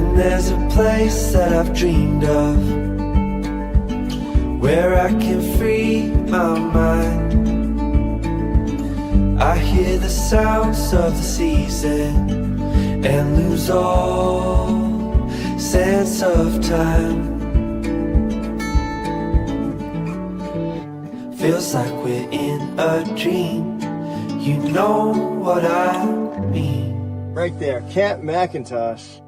And there's a place that I've dreamed of, where I can free my mind. I hear the sounds of the season and lose all sense of time. Feels like we're in a dream, you know what I mean. Right there, Camp McIntosh.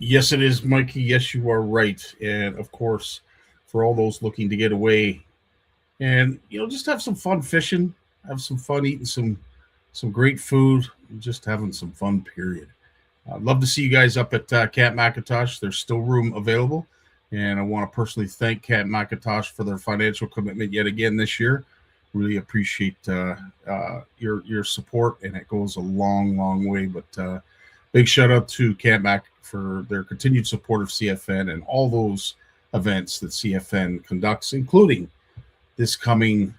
Yes, it is, Mikey. Yes, you are right. And of course, for all those looking to get away and, just have some fun fishing, have some fun eating some great food, and just having some fun, period. I'd love to see you guys up at Camp McIntosh. There's still room available. And I want to personally thank Camp McIntosh for their financial commitment yet again this year. Really appreciate your support, and it goes a long, long way. But big shout out to Camp Mac for their continued support of CFN and all those events that CFN conducts, including this coming,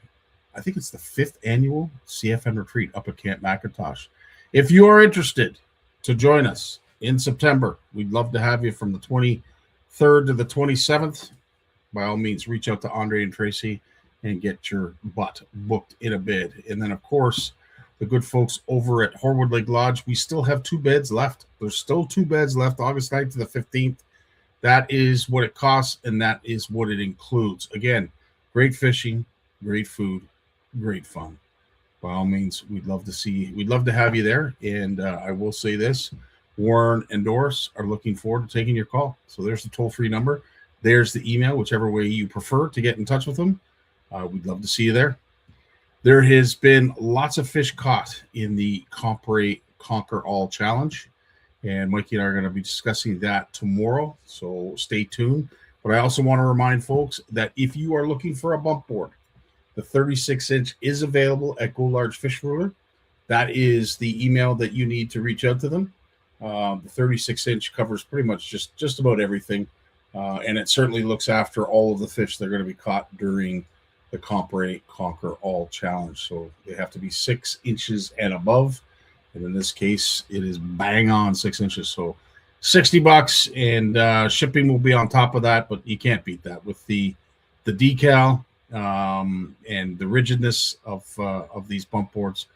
I think it's the 5th annual CFN retreat up at Camp McIntosh. If you are interested to join us in September, we'd love to have you from the 23rd to the 27th. By all means, reach out to Andre and Tracy and get your butt booked in a bed. And then, of course, the good folks over at Horwood Lake Lodge, we still have 2 beds left. There's still 2 beds left, August 9th to the 15th. That is what it costs, and that is what it includes. Again, great fishing, great food, great fun. By all means, we'd love to have you there. And I will say this, Warren and Doris are looking forward to taking your call. So there's the toll-free number. There's the email, whichever way you prefer to get in touch with them. We'd love to see you there. There has been lots of fish caught in the Conquer All Challenge, and Mikey and I are going to be discussing that tomorrow, so stay tuned. But I also want to remind folks that if you are looking for a bump board, the 36-inch is available at Go Large Fish Ruler. That is the email that you need to reach out to them. The 36-inch covers pretty much just about everything, and it certainly looks after all of the fish that are going to be caught during the Conquer All Challenge. So they have to be 6 inches and above. And in this case, it is bang on 6 inches. So $60, and shipping will be on top of that, but you can't beat that with the decal and the rigidness of these bump boards.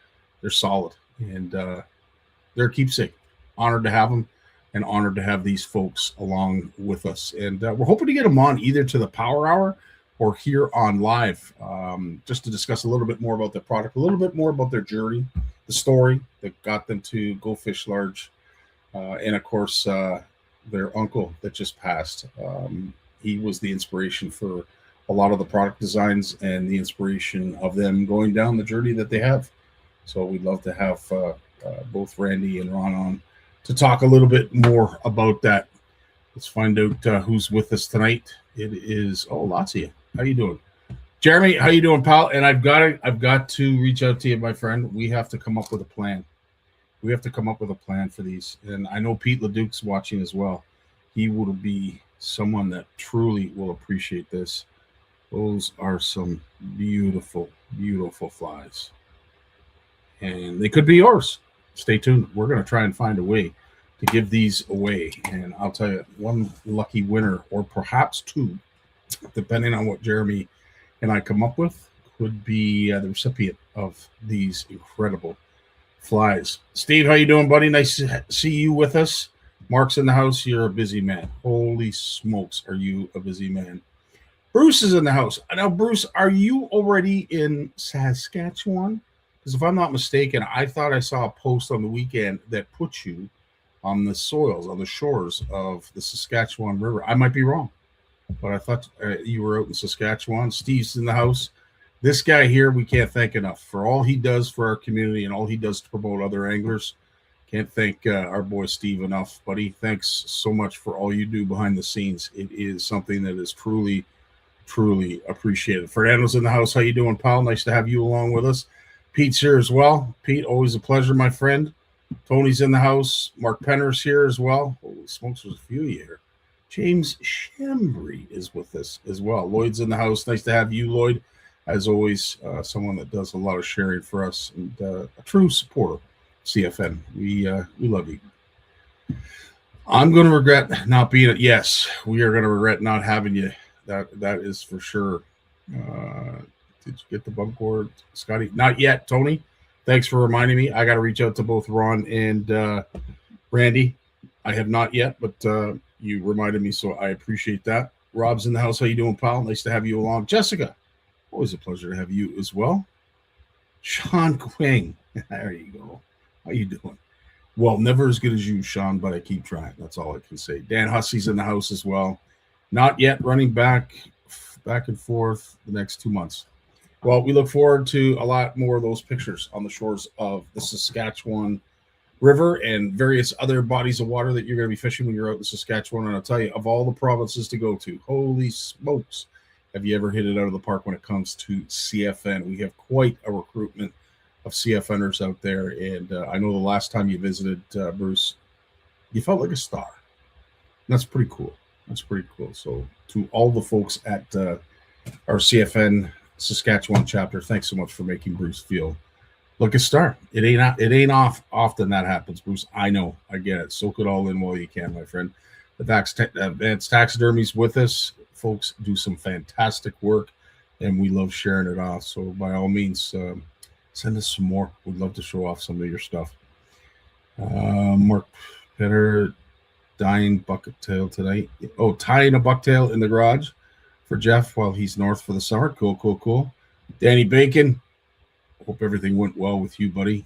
They're solid, and they're a keepsake. Honored to have them, and honored to have these folks along with us. And we're hoping to get them on either to the Power Hour or here on live, just to discuss a little bit more about their product, a little bit more about their journey, the story that got them to Go Fish Large, and of course, their uncle that just passed. He was the inspiration for a lot of the product designs and the inspiration of them going down the journey that they have. So we'd love to have both Randy and Ron on to talk a little bit more about that. Let's find out who's with us tonight. It is lots of you. How you doing, Jeremy? How you doing, pal? And I've got to reach out to you, my friend. We have to come up with a plan. We have to come up with a plan for these. And I know Pete LeDuc's watching as well. He will be someone that truly will appreciate this. Those are some beautiful, beautiful flies, and they could be yours. Stay tuned. We're going to try and find a way to give these away. And I'll tell you, one lucky winner, or perhaps 2, depending on what Jeremy and I come up with, could be the recipient of these incredible flies. Steve, how you doing, buddy? Nice to see you with us. Mark's in the house. You're a busy man. Holy smokes, are you a busy man? Bruce is in the house. Now, Bruce, are you already in Saskatchewan? Because if I'm not mistaken, I thought I saw a post on the weekend that put you on the soils, on the shores of the Saskatchewan River. I might be wrong, but I thought you were out in Saskatchewan. Steve's in the house. This guy here, we can't thank enough for all he does for our community and all he does to promote other anglers. Can't thank our boy Steve enough, buddy. Thanks so much for all you do behind the scenes. It is something that is truly, truly appreciated. Fernando's in the house. How you doing, pal? Nice to have you along with us. Pete's here as well. Pete, always a pleasure, my friend. Tony's in the house. Mark Penner's here as well. Holy smokes, there's a few of you here. James Shambry is with us as well. Lloyd's in the house. Nice to have you, Lloyd. As always, someone that does a lot of sharing for us and a true supporter CFN. We love you. I'm going to regret not being it. Yes, we are going to regret not having you. That is for sure. Did you get the bump board, Scotty? Not yet, Tony. Thanks for reminding me. I got to reach out to both Ron and Randy. I have not yet, but you reminded me, so I appreciate that. Rob's in the house. How you doing, pal? Nice to have you along. Jessica, always a pleasure to have you as well. Sean Quing, there you go. How you doing? Well, never as good as you, Sean, but I keep trying. That's all I can say. Dan Hussey's in the house as well. Not yet, running back and forth the next 2 months. Well, we look forward to a lot more of those pictures on the shores of the Saskatchewan River and various other bodies of water that you're going to be fishing when you're out in Saskatchewan. And I'll tell you, of all the provinces to go to, holy smokes, have you ever hit it out of the park when it comes to CFN? We have quite a recruitment of CFNers out there. And I know the last time you visited, Bruce, you felt like a star. And that's pretty cool. That's pretty cool. So to all the folks at our CFN Saskatchewan chapter, thanks so much for making Bruce feel like a star. It ain't often that happens, Bruce. I know. I get it. Soak it all in while you can, my friend. Advanced Taxidermy's with us. Folks do some fantastic work, and we love sharing it off. So by all means, send us some more. We'd love to show off some of your stuff. Mark Petter, dying bucktail tonight. Oh, tying a bucktail in the garage for Jeff while he's north for the summer. Cool. Danny Bacon, hope everything went well with you, buddy.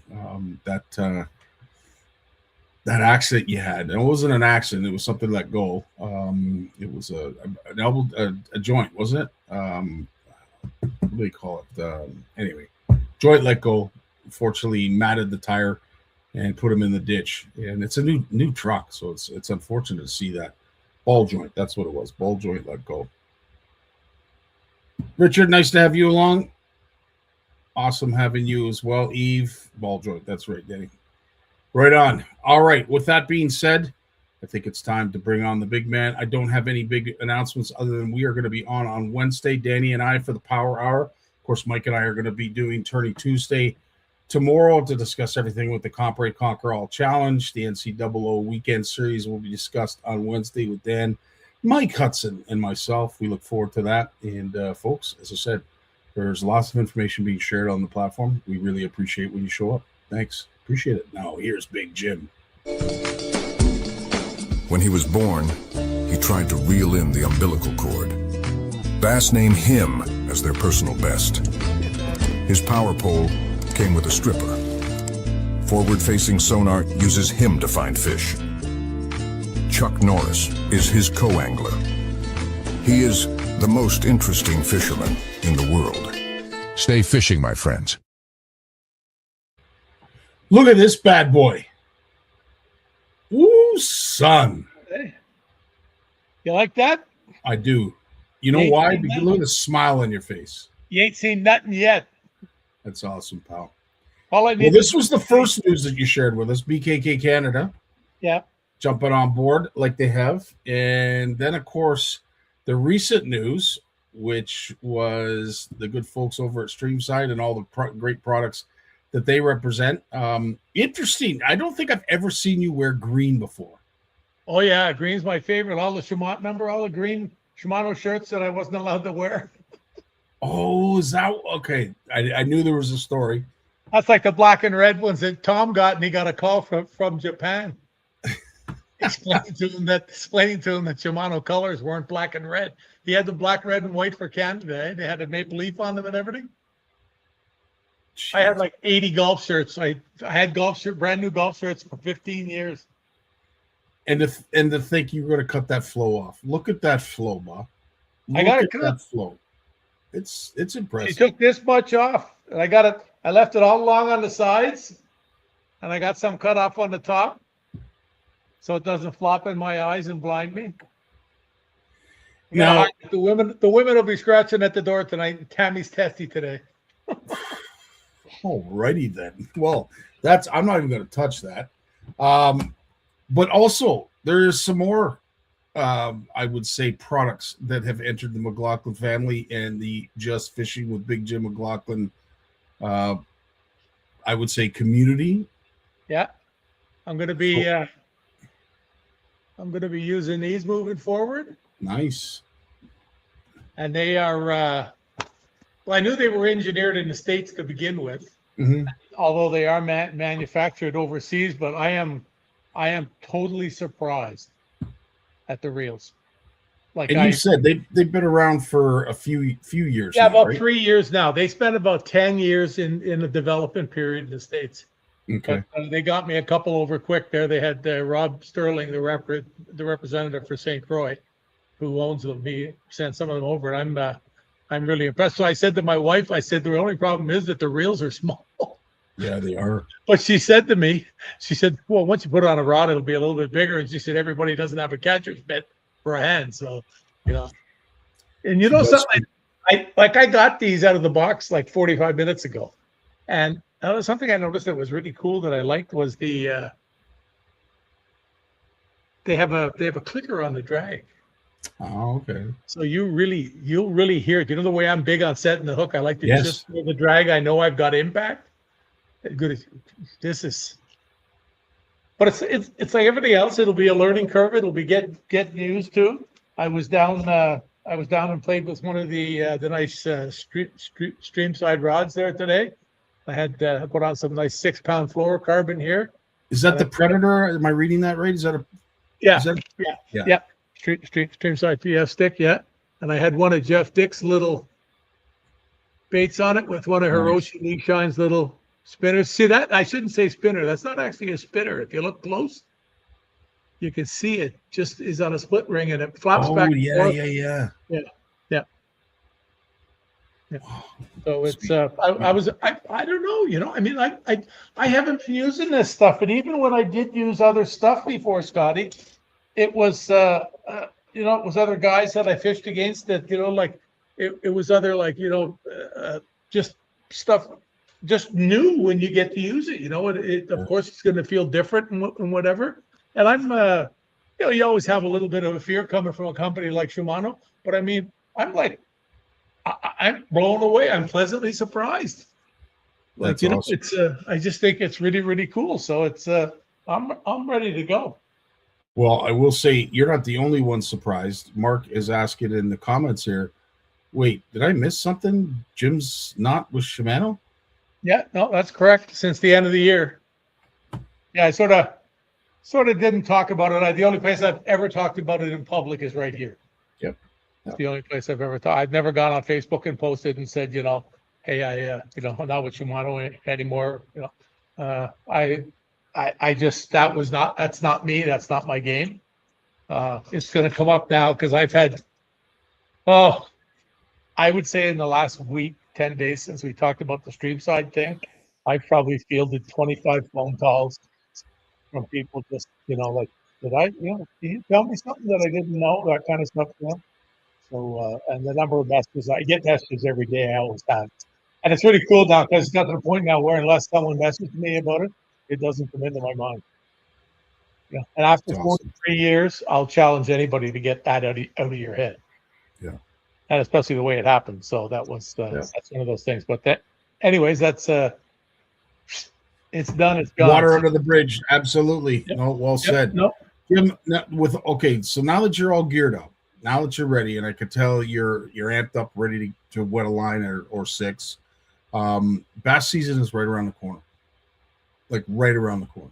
That accident you had, and it wasn't an accident. It was something let go. It was a joint, wasn't it? What do you call it? Anyway, joint let go. Unfortunately, matted the tire and put him in the ditch. And it's a new truck, so it's unfortunate to see that. Ball joint, that's what it was. Ball joint let go. Richard, nice to have you along. Awesome having you as well. Eve, ball joint. That's right, Danny. Right on. All right. With that being said, I think it's time to bring on the big man. I don't have any big announcements other than we are going to be on Wednesday, Danny and I, for the Power Hour. Of course, Mike and I are going to be doing Tourney Tuesday tomorrow to discuss everything with the Compre Conquer All Challenge. The NCAA Weekend Series will be discussed on Wednesday with Dan, Mike Hudson, and myself. We look forward to that. And, folks, as I said, there's lots of information being shared on the platform. We really appreciate when you show up. Thanks. Appreciate it. Now, here's Big Jim. When he was born, he tried to reel in the umbilical cord. Bass named him as their personal best. His power pole came with a stripper. Forward-facing sonar uses him to find fish. Chuck Norris is his co-angler. He is the most interesting fisherman in the world. Stay fishing, my friends. Look at this bad boy. Ooh, son. Hey. You like that? I do. You know why? Because look at the smile on your face. You ain't seen nothing yet. That's awesome, pal. All I need. Well, this was the first news that you shared with us, BKK Canada. Yeah. Jumping on board like they have. And then, of course, the recent news, which was the good folks over at Streamside and all the great products that they represent. Interesting. I don't think I've ever seen you wear green before. Oh, yeah. Green's my favorite. All the Shimano, remember all the green Shimano shirts that I wasn't allowed to wear? Oh, is that okay? I knew there was a story. That's like the black and red ones that Tom got, and he got a call from Japan. explaining to him that Shimano colors weren't black and red. He had the black, red, and white for Canada. Eh? They had a maple leaf on them and everything. Jeez. I had like 80 golf shirts. I had brand new golf shirts for 15 years. And to think you're going to cut that flow off. Look at that flow, Bob. I got it cut. That flow. It's impressive. He took this much off, and I got it. I left it all long on the sides, and I got some cut off on the top, so it doesn't flop in my eyes and blind me. Now the women will be scratching at the door tonight. Tammy's testy today. Alrighty then. Well, I'm not even going to touch that. But also there is some more, I would say, products that have entered the McLaughlin family and the Just Fishing with Big Jim McLaughlin, I would say, community. Yeah. I'm going to be using these moving forward. Nice. And they are, well, I knew they were engineered in the States to begin with, although they are manufactured overseas, but I am totally surprised at the reels. Like And you said they've been around for a few years. Yeah, now, about right? 3 years now. They spent about 10 years in the development period in the States. Okay. But they got me a couple over quick there. They had Rob Sterling, the representative for St. Croix, who owns them. He sent some of them over. And I'm really impressed. So I said to my wife, I said, the only problem is that the reels are small. Yeah, they are. But she said to me, she said, well, once you put it on a rod, it'll be a little bit bigger. And she said, everybody doesn't have a catcher's mitt for a hand. So, you know. And you know something? I got these out of the box like 45 minutes ago. And something I noticed that was really cool that I liked was the they have a clicker on the drag. Oh, okay. So you'll really hear it. You know the way I'm big on setting the hook. I like to Yes. just with the drag. I know I've got impact. Good. This is, but it's like everything else. It'll be a learning curve. It'll be getting used to. I was down and played with one of the nice stream side rods there today. I had put on some nice 6-pound fluorocarbon here. Is that the Predator? Am I reading that right? Is that a Yeah, is that, yeah. Stream side PF stick, yeah. And I had one of Jeff Dick's little baits on it with one of Hiroshi Lee Shine's little spinners. See that? I shouldn't say spinner. That's not actually a spinner. If you look close, you can see it just is on a split ring and it flops back. yeah. So it's I don't know, you know. I mean, I haven't been using this stuff, and even when I did use other stuff before, Scotty, it was you know, it was other guys that I fished against that, you know, like it was other like, you know, just stuff just new when you get to use it, you know. It of course it's going to feel different and whatever. And I'm you know, you always have a little bit of a fear coming from a company like Shimano, but I mean, I'm like I'm blown away. I'm pleasantly surprised. Like, That's you know, awesome. it's I just think it's really, really cool. So it's I'm ready to go. Well, I will say you're not the only one surprised. Mark is asking in the comments here. Wait, did I miss something? Jim's not with Shimano? Yeah, no, that's correct. Since the end of the year. Yeah, I sort of didn't talk about it. The only place I've ever talked about it in public is right here. Yep. That's the only place I've ever thought. I've never gone on Facebook and posted and said, you know, hey, you know, I'm not with Shimano anymore. You know, I just that's not me. That's not my game. It's going to come up now because I've had, I would say in the last week, 10 days since we talked about the stream side thing, I've probably fielded 25 phone calls from people just, you know, like, did can you tell me something that I didn't know? That kind of stuff, you know? So, and the number of messages, I get messages every day. I always have. And it's really cool now because it's got to the point now where unless someone messages me about it, it doesn't come into my mind. Yeah. And after 43 years, I'll challenge anybody to get that out of your head. Yeah. And especially the way it happened. So that was, that's one of those things. But anyways, that's, it's done. It's gone. Water under the bridge. Absolutely. Yep. No, well said. Nope. Jim, okay, so now that you're all geared up, now that you're ready, and I could tell you're amped up, ready to wet a line or six. Bass season is right around the corner. Like right around the corner.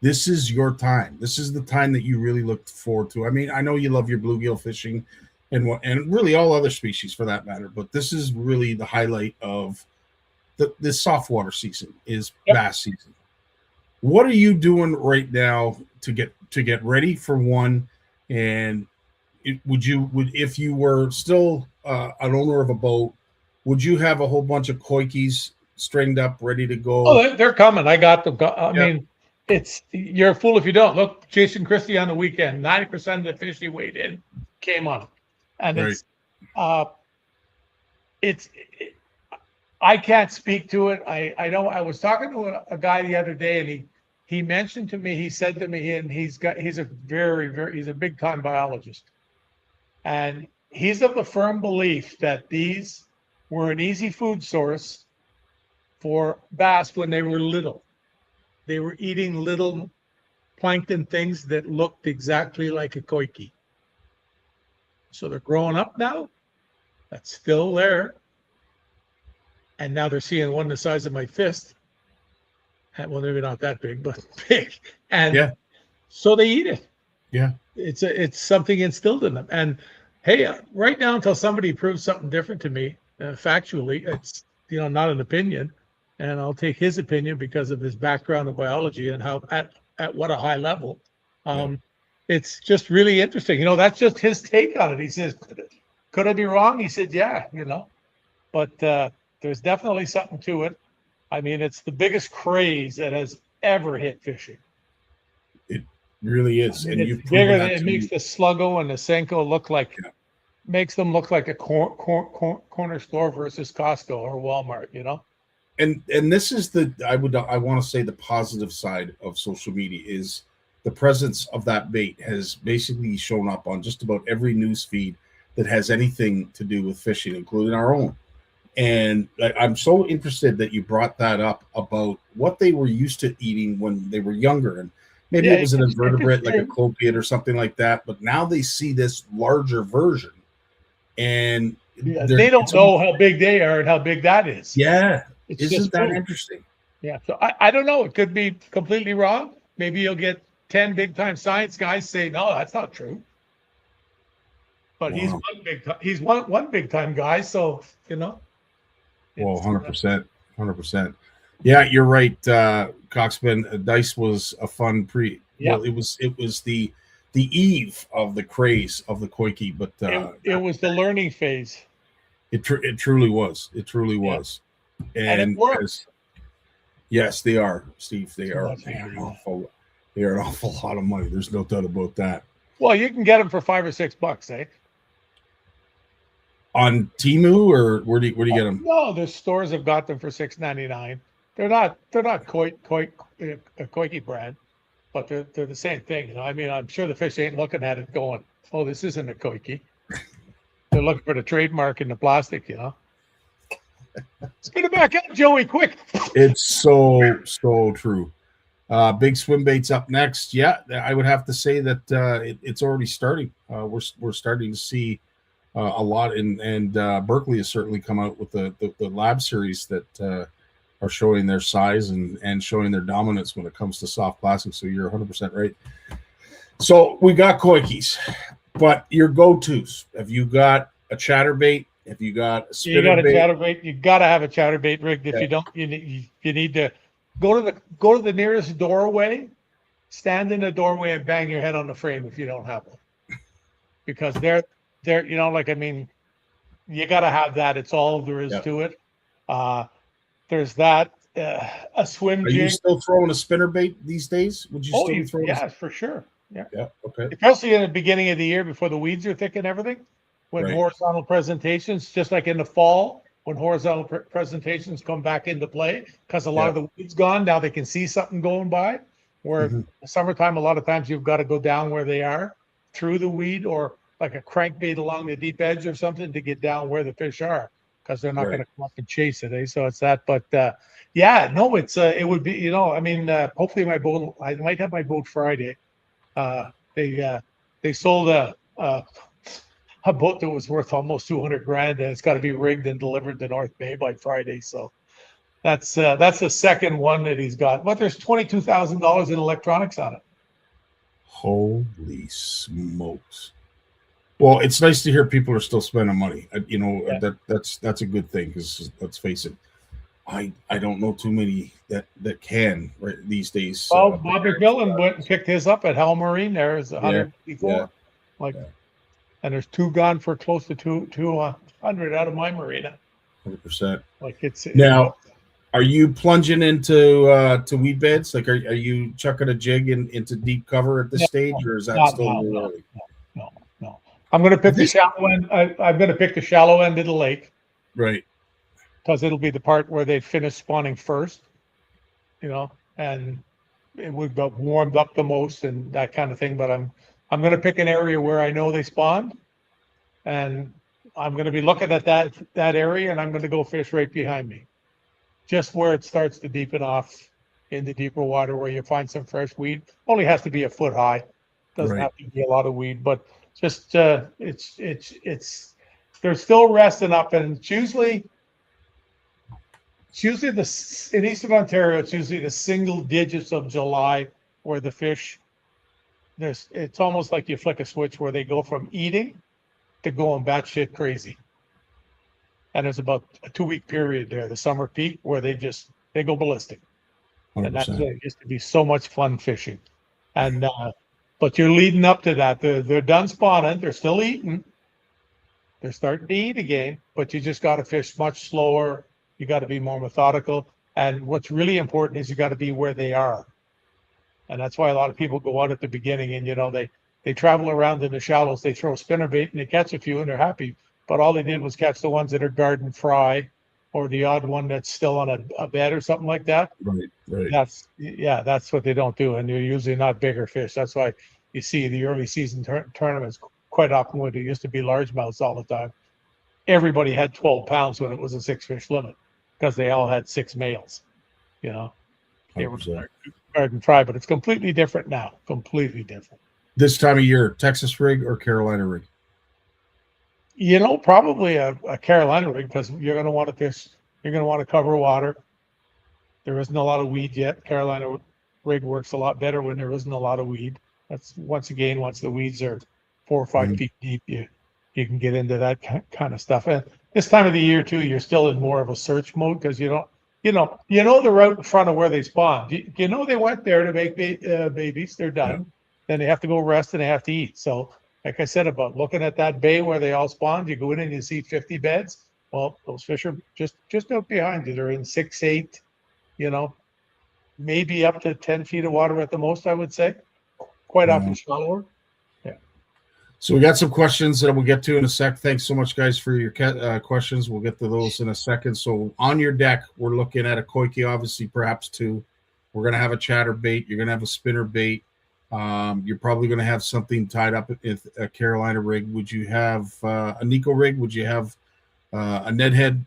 This is your time. This is the time that you really look forward to. I mean, I know you love your bluegill fishing and really all other species for that matter, but this is really the highlight of this softwater season is bass season. What are you doing right now to get ready for one? And if you were still an owner of a boat, would you have a whole bunch of koikis stringed up, ready to go? Oh, they're coming. I got them. I mean, you're a fool if you don't. Look, Jason Christie on the weekend, 90% of the fish he weighed in came on him. And I can't speak to it. I know I was talking to a guy the other day, and he mentioned to me, he said to me, and he's a he's a big time biologist. And he's of the firm belief that these were an easy food source for bass when they were little. they were eating little plankton things that looked exactly like a koiki. So they're growing up now. That's still there. And now they're seeing one the size of my fist. And, well, maybe not that big, but big. And Yeah. so they eat it. Yeah. It's something instilled in them. And hey, right now until somebody proves something different to me, factually, it's not an opinion, and I'll take his opinion because of his background in biology and how at what a high level. It's just really interesting. That's just his take on it. He says, "Could I be wrong?" He said, "Yeah, but there's definitely something to it. I mean, it's the biggest craze that has ever hit fishing. It really is, and It's you've bigger proven than that it to makes me. the Sluggo and the Senko look like, makes them look like a corner store versus Costco or Walmart. And this is I want to say the positive side of social media is the presence of that bait has basically shown up on just about every news feed that has anything to do with fishing, including our own. And I'm so interested that you brought that up about what they were used to eating when they were younger, and maybe it was an invertebrate like a copiad or something like that. But now they see this larger version, and they don't know how big they are and how big that is. Yeah, it's isn't that interesting? Yeah, so I don't know. It could be completely wrong. Maybe you'll get 10 big time science guys say, no, that's not true. But Wow. he's one big time guy, so Well, 100%, 100%. Yeah, you're right, Coxman. Dice was a fun Yeah. Well, it was the eve of the craze of the koiki, but it was the learning phase. It truly was. It truly was, and it works. Yes, they are, Steve. They are. They are an awful lot of money. There's no doubt about that. Well, you can get them for $5 or $6, eh? On Temu, or where do you get them? No, the stores have got them for $6.99. They're not koiki brand, but they're the same thing. I mean, I'm sure the fish ain't looking at it going, "Oh, this isn't a koiki." They're looking for the trademark in the plastic. Let's get it back up, Joey, quick. It's so true. Big swim baits up next. Yeah, I would have to say that it's already starting. We're starting to see a lot, and Berkeley has certainly come out with the lab series that are showing their size and showing their dominance when it comes to soft plastic. So you're 100% right. So we got koikis, but your go-tos. Have you got a chatterbait? Have you got a spinnerbait? You got a chatterbait. You got to have a chatterbait rigged. If you don't, you need to go to the nearest doorway, stand in the doorway, and bang your head on the frame if you don't have one, because they're you got to have that. It's all there is to it. There's that. A swim jig. Are you still throwing a spinnerbait these days? Would you still be throwing? Yeah, for sure. Yeah. Okay. Especially in the beginning of the year before the weeds are thick and everything. When horizontal presentations, just like in the fall, when horizontal presentations come back into play, because a lot of the weeds gone, now they can see something going by. Where summertime, a lot of times you've got to go down where they are through the weed, or like a crankbait along the deep edge or something to get down where the fish are, because they're not going to come up and chase it. Eh? So it's that. But it would be, hopefully my boat, I might have my boat Friday. They sold a boat that was worth almost $200,000, and it's got to be rigged and delivered to North Bay by Friday. So that's the second one that he's got. But there's $22,000 in electronics on it. Holy smokes! Well, it's nice to hear people are still spending money. That's a good thing, because let's face it, I don't know too many that can these days. Well, Bob McMillan went and picked his up at Hell Marine. There's 154. And there's two gone for close to 200 out of my marina. 100%. Like it's now. Are you plunging into to weed beds? Like, are you chucking a jig into deep cover at this stage, or is that still early? No. I'm going to pick the shallow end. I'm going to pick the shallow end of the lake, right? Because it'll be the part where they finish spawning first, and it would get warmed up the most and that kind of thing. But I'm going to pick an area where I know they spawned, and I'm going to be looking at that area, and I'm going to go fish right behind me, just where it starts to deepen off in the deeper water where you find some fresh weed. Only has to be a foot high. Doesn't Right. have to be a lot of weed, but just it's they're still resting up, and it's usually in eastern Ontario, it's usually the single digits of July where the fish, it's almost like you flick a switch where they go from eating to going batshit crazy. And there's about a 2-week period there, the summer peak, where they go ballistic. And that's 100%. when it used to be so much fun fishing. And but you're leading up to that. They're done spawning, they're still eating. They're starting to eat again, but you just got to fish much slower. You got to be more methodical. And what's really important is you got to be where they are. And that's why a lot of people go out at the beginning and, they travel around in the shallows, they throw spinnerbait and they catch a few and they're happy. But all they did was catch the ones that are garden fry or the odd one that's still on a bed or something like that. Right. That's what they don't do. And they're usually not bigger fish. That's why you see the early season tournaments quite often when it used to be largemouths all the time. Everybody had 12 pounds when it was a 6-fish limit because they all had 6 males. They were 100%. garden fry, but it's completely different now. Completely different. This time of year, Texas rig or Carolina rig? Probably a Carolina rig because you're going to want to fish. You're going to want to cover water. There isn't a lot of weed yet. Carolina rig works a lot better when there isn't a lot of weed. That's once the weeds are 4 or 5 feet deep, you can get into that kind of stuff. And this time of the year too, you're still in more of a search mode because you know the route in front of where they spawn. They went there to make babies. They're done. Yeah. Then they have to go rest and they have to eat. So, like I said about looking at that bay where they all spawned, you go in and you see 50 beds. Well, those fish are just out behind you. They're in 6, 8, maybe up to 10 feet of water at the most, I would say. Quite often shallower. Yeah. So we got some questions that we'll get to in a sec. Thanks so much, guys, for your questions. We'll get to those in a second. So on your deck, we're looking at a koiki, obviously, perhaps 2. We're going to have a chatterbait. You're going to have a spinner bait. You're probably going to have something tied up in a Carolina rig. Would you have a Nico rig? Would you have a Ned head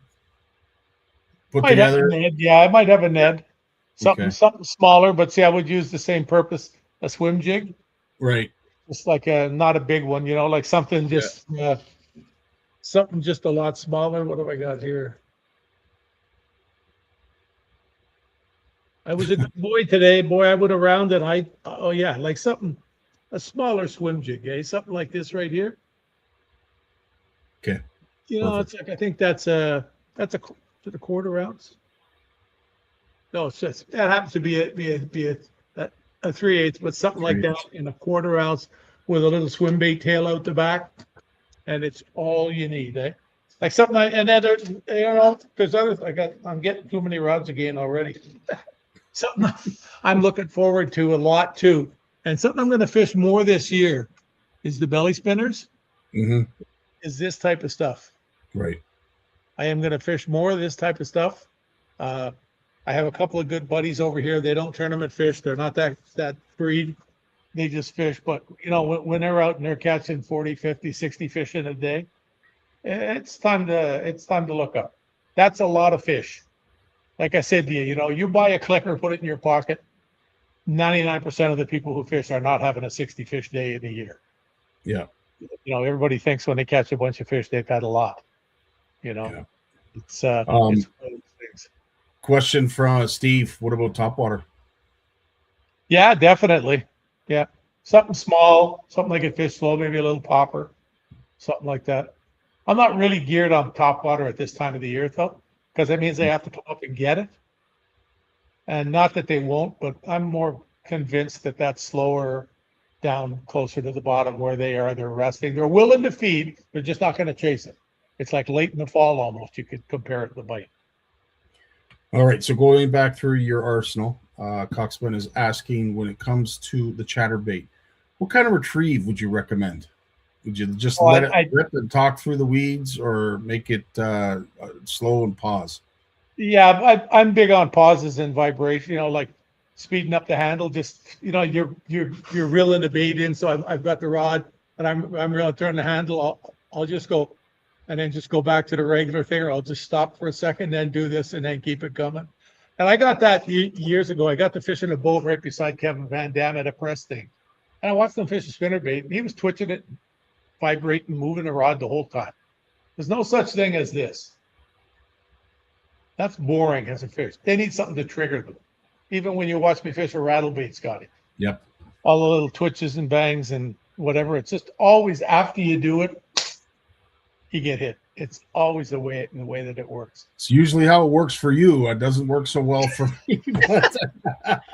put together? Yeah, I might have a Ned. Something smaller, but see, I would use the same purpose, a swim jig. Right. Just like not a big one, like something just something just a lot smaller. What have I got here? I was a good boy today. Boy, I would have rounded. Like something, a smaller swim jig, something like this right here. Okay. It's like I think that's a quarter ounce. No, it's just that happens to be a 3/8, but something like that in a quarter ounce with a little swim bait tail out the back, and it's all you need, Like something and then there's others. I'm getting too many rods again already. Something I'm looking forward to a lot too, and something I'm going to fish more this year is the belly spinners. Mm-hmm. Is this type of stuff. Right. I am going to fish more of this type of stuff. I have a couple of good buddies over here. They don't tournament fish. They're not that breed. They just fish. But, when they're out and they're catching 40, 50, 60 fish in a day, it's time to look up. That's a lot of fish. Like I said to you, you buy a clicker, put it in your pocket. 99% of the people who fish are not having a 60 fish day in a year. Yeah. Everybody thinks when they catch a bunch of fish, they've had a lot. Yeah. It's one of those things. Question from Steve. What about topwater? Yeah, definitely. Yeah. Something small, something like a fish slow, maybe a little popper, something like that. I'm not really geared on topwater at this time of the year, though, because that means they have to come up and get it. And not that they won't, but I'm more convinced that that's slower down closer to the bottom where they're resting. They're willing to feed. They're just not going to chase it. It's like late in the fall almost. You could compare it to the bite. All right. So going back through your arsenal, Coxman is asking when it comes to the chatterbait, what kind of retrieve would you recommend? Would you just let it rip and talk through the weeds, or make it slow and pause? Yeah, I'm big on pauses and vibration. Like speeding up the handle. Just you're reeling the bait in. So I've got the rod, and I'm reeling, turn the handle. I'll just go, and then just go back to the regular thing, or I'll just stop for a second, then do this, and then keep it coming. And I got that years ago. I got to fish in a boat right beside Kevin Van Dam at a press thing. And I watched him fish a spinnerbait, and he was twitching it, vibrating, moving the rod the whole time. There's no such thing as this. That's boring as a fish. They need something to trigger them. Even when you watch me fish a rattle bait, Scotty. Yep. All the little twitches and bangs and whatever. It's just always after you do it, you get hit. It's always the way that it works. It's usually how it works for you. It doesn't work so well for me.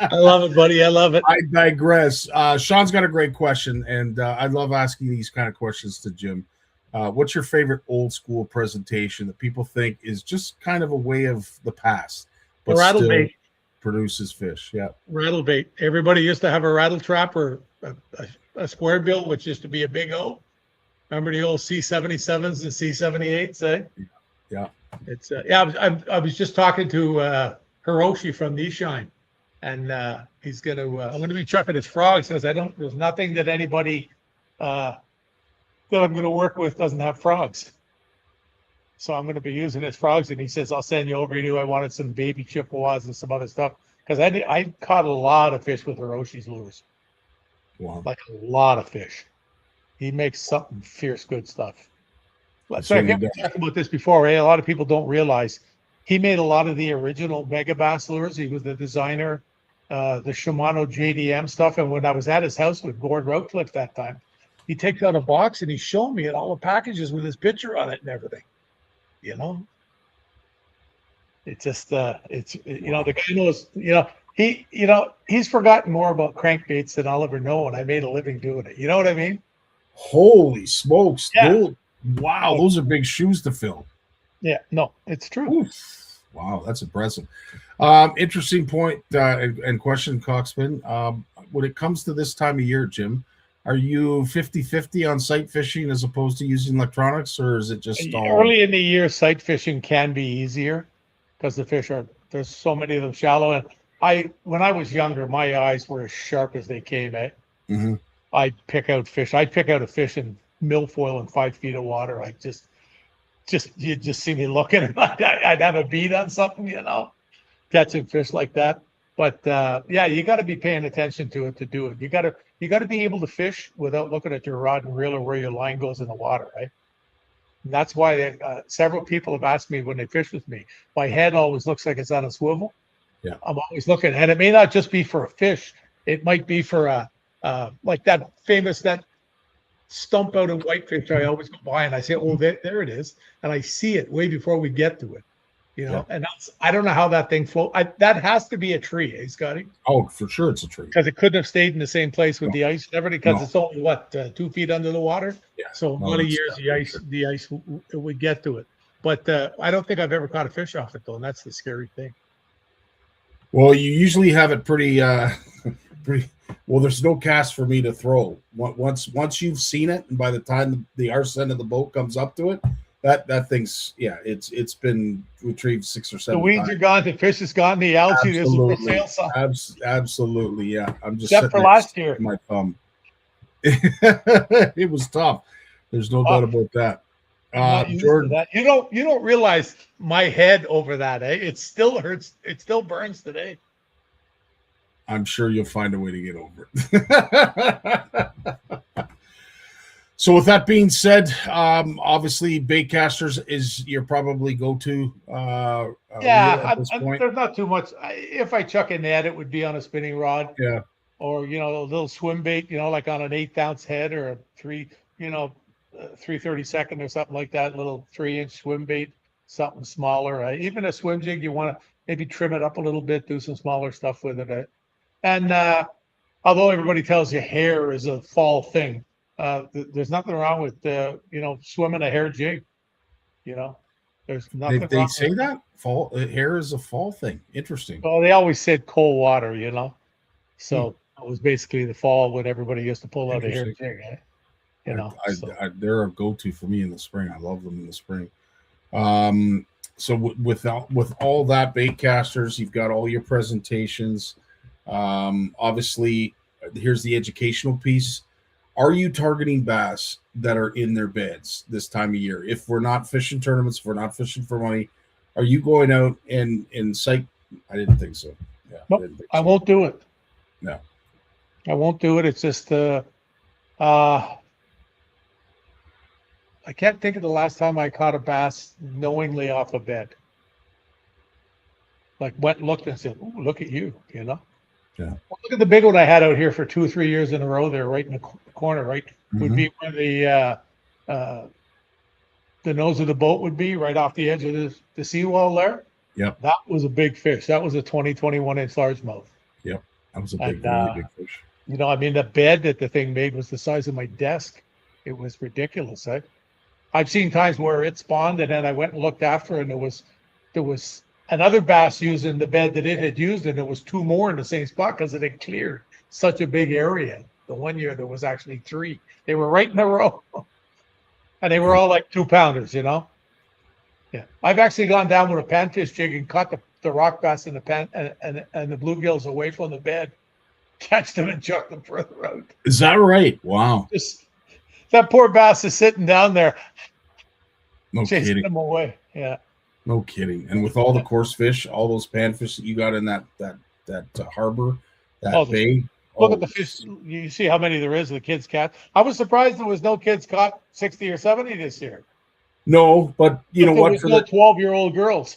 I love it, buddy. I love it. I digress. Sean's got a great question, and I love asking these kind of questions to Jim. What's your favorite old school presentation that people think is just kind of a way of the past, but rattle still bait produces fish? Yeah, rattle bait. Everybody used to have a rattle trap or a square bill, which used to be a big O. Remember the old C77s and C78s, eh? Yeah. It's I was just talking to Hiroshi from Nishine, and he's gonna I'm gonna be chucking his frogs because there's nothing that anybody that I'm gonna work with doesn't have frogs. So I'm gonna be using his frogs, and he says I'll send you over. He knew I wanted some baby Chippewas and some other stuff because I caught a lot of fish with Hiroshi's lures. Wow. Like a lot of fish. He makes something fierce good stuff. So I've talked about this before, eh? A lot of people don't realize he made a lot of the original mega bass lures. He was the designer, the Shimano JDM stuff. And when I was at his house with Gord Routcliffe that time, he takes out a box and he's showing me all the packages with his picture on it and everything. You know, it's just the guy knows. He's forgotten more about crankbaits than I'll ever know, and I made a living doing it. You know what I mean? Holy smokes! Yeah. Wow, those are big shoes to fill. Yeah, no, it's true. Oof. Wow, that's impressive. Interesting point and question, Coxman. When it comes to this time of year, Jim, are you 50-50 on sight fishing as opposed to using electronics, or is it just early in the year? Sight fishing can be easier because the fish there's so many of them shallow. And when I was younger, my eyes were as sharp as they came. Mm-hmm. I'd pick out fish. I'd pick out a fish in milfoil in 5 feet of water. You'd just see me looking, and I'd have a bead on something, catching fish like that. But you got to be paying attention to it to do it. You got to be able to fish without looking at your rod and reel or where your line goes in the water, right? And that's why several people have asked me when they fish with me. My head always looks like it's on a swivel. Yeah, I'm always looking, and it may not just be for a fish. It might be for like that stump out of whitefish. I always go by and I say, "Oh, there it is," and I see it way before we get to it. And I don't know how that thing floats. That has to be a tree, eh, Scotty? Oh, for sure, it's a tree. Because it couldn't have stayed in the same place with the ice and everything. Because it's only 2 feet under the water. Yeah. So a lot of years the ice would get to it. But I don't think I've ever caught a fish off it though, and that's the scary thing. Well, you usually have it pretty. Well, there's no cast for me to throw. Once you've seen it, and by the time the arse end of the boat comes up to it, that thing's it's been retrieved 6 or 7 The weeds times. are gone, the fish is gone, the algae is for sale sign. Absolutely, yeah. I'm just except for last year. My thumb. It was tough. There's no doubt about that. Jordan, you don't realize my head over that, eh? It still hurts. It still burns today. I'm sure you'll find a way to get over it. So with that being said, obviously baitcasters is your probably go-to. At this point. There's not too much. If I chuck a net, it would be on a spinning rod. Yeah. Or a little swim bait, like on an 1/8 ounce head or a 3/32 or something like that. Little 3-inch swim bait, something smaller. Even a swim jig, you want to maybe trim it up a little bit, do some smaller stuff with it. And although everybody tells you hair is a fall thing, there's nothing wrong with swimming a hair jig. There's nothing. They say that fall hair is a fall thing. Interesting. Well, they always said cold water. So it was basically the fall when everybody used to pull out a hair jig. They're a go-to for me in the spring. I love them in the spring. So with all that baitcasters, you've got all your presentations. Obviously, here's the educational piece. Are you targeting bass that are in their beds this time of year? If we're not fishing tournaments, if we're not fishing for money, are you going out and sight I didn't think so. Yeah, Nope, didn't think I so. won't do it. No. I won't do it. It's just I can't think of the last time I caught a bass knowingly off a bed. Like went and looked and said, "Ooh, look at you," you know. Yeah. Well, look at the big one I had out here for 2 or 3 years in a row. There, right in the corner, right would be where the nose of the boat would be, right off the edge of the seawall there. Yep. That was a big fish. That was a 21-inch largemouth. Yep. That was a And, big, really big fish. You know, I mean, the bed that the thing made was the size of my desk. It was ridiculous. I've seen times where it spawned, and then I went and looked after, and there was another bass using the bed that it had used, and there was 2 more in the same spot because it had cleared such a big area. The one year there was actually 3. They were right in a row, and they were all like 2-pounders, you know. Yeah, I've actually gone down with a panfish jig and caught the rock bass in the pan and the bluegills away from the bed, catch them and chuck them further out. Is that right? Wow. Just that poor bass is sitting down there, No chasing kidding. them away. Yeah. No kidding. And with all the coarse fish, all those panfish that you got in that harbor, that Oh, bay. Look at the fish. You see how many there is the kids catch. I was surprised there was no kids caught 60 or 70 this year. No, but you know There what? was For no the 12-year-old girls.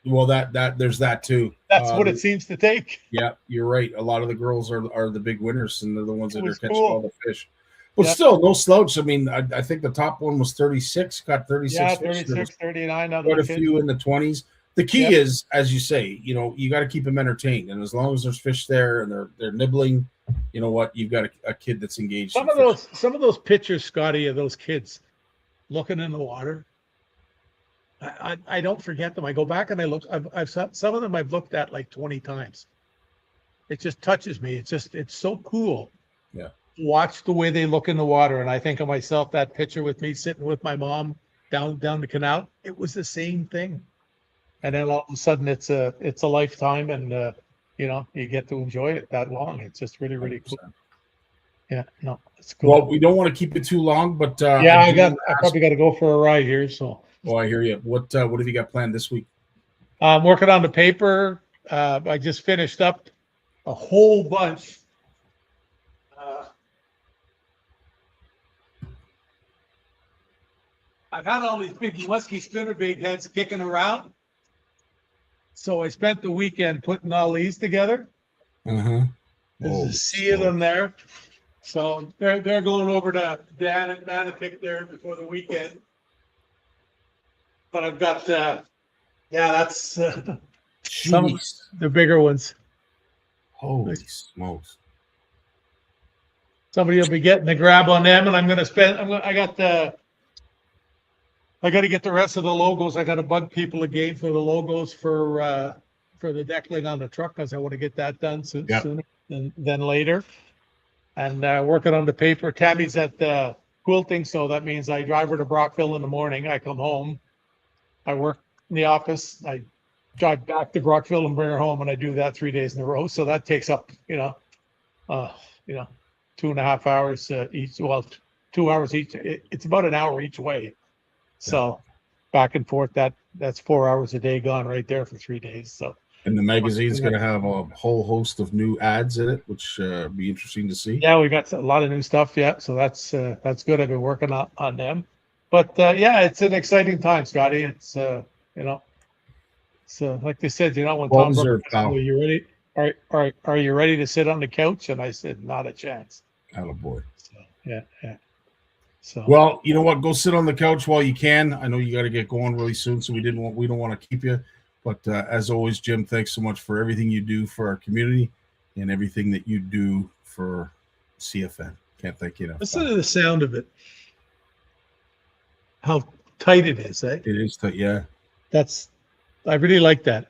well, that there's that too. That's what it seems to take. Yeah, you're right. A lot of the girls are the big winners, and they're the ones It that are was catching cool. all the fish. But Yeah. still, no slouch. I mean, I think the top one was 36. Got 36 Yeah, fish. There was 36, 39. Other quite a kids. few in the 20s. The key Yep. is, as you say, you know, you got to keep them entertained, and as long as there's fish there and they're nibbling, you know what, you've got a kid that's engaged. Some in of fishing. those pictures, Scotty, of those kids looking in the water. I don't forget them. I go back and I look. I've some of them I've looked at like 20 times. It just touches me. It's so cool. Yeah. Watch the way they look in the water, and I think of myself, that picture with me sitting with my mom down the canal. It was the same thing. And then all of a sudden, it's a lifetime, and you know, you get to enjoy it that long. It's just really, really cool. 100%. Yeah, no, it's cool. Well, we don't want to keep it too long, but Yeah, I do probably got to go for a ride here. So Oh, I hear you. What have you got planned this week? I'm working on the paper. I just finished up a whole bunch. I've had all these big musky spinnerbait heads kicking around. So I spent the weekend putting all these together. There's a sea of them there. So they're going over to Dan and pick there before the weekend. But I've got that's some of Jeez. the bigger ones. Holy smokes. Somebody will be getting the grab on them, and I'm going to spend. I got to get the rest of the logos. I got to bug people again for the logos for the deckling on the truck, because I want to get that done sooner than later. And working on the paper. Tammy's at the quilting, so that means I drive her to Brockville in the morning. I come home. I work in the office. I drive back to Brockville and bring her home, and I do that 3 days in a row. So that takes up, 2.5 hours each. Well, 2 hours each. It's about an hour each way. So back and forth. That's 4 hours a day gone right there for 3 days. So. And the magazine's going to have a whole host of new ads in it, which be interesting to see. Yeah, we got a lot of new stuff. Yeah, so that's good. I've been working on them. But it's an exciting time, Scotty. It's so like they said, when Well Tom deserved, Brooks asked me, pal. "Are you ready? Are you ready to sit on the couch?" And I said, "Not a chance." Attaboy. So yeah. So Well, you know what? Go sit on the couch while you can. I know you got to get going really soon, so we don't want to keep you. But as always, Jim, thanks so much for everything you do for our community and everything that you do for CFN. Can't thank you enough. listen to the sound of it. How tight it is, eh? It is, yeah. I really like that.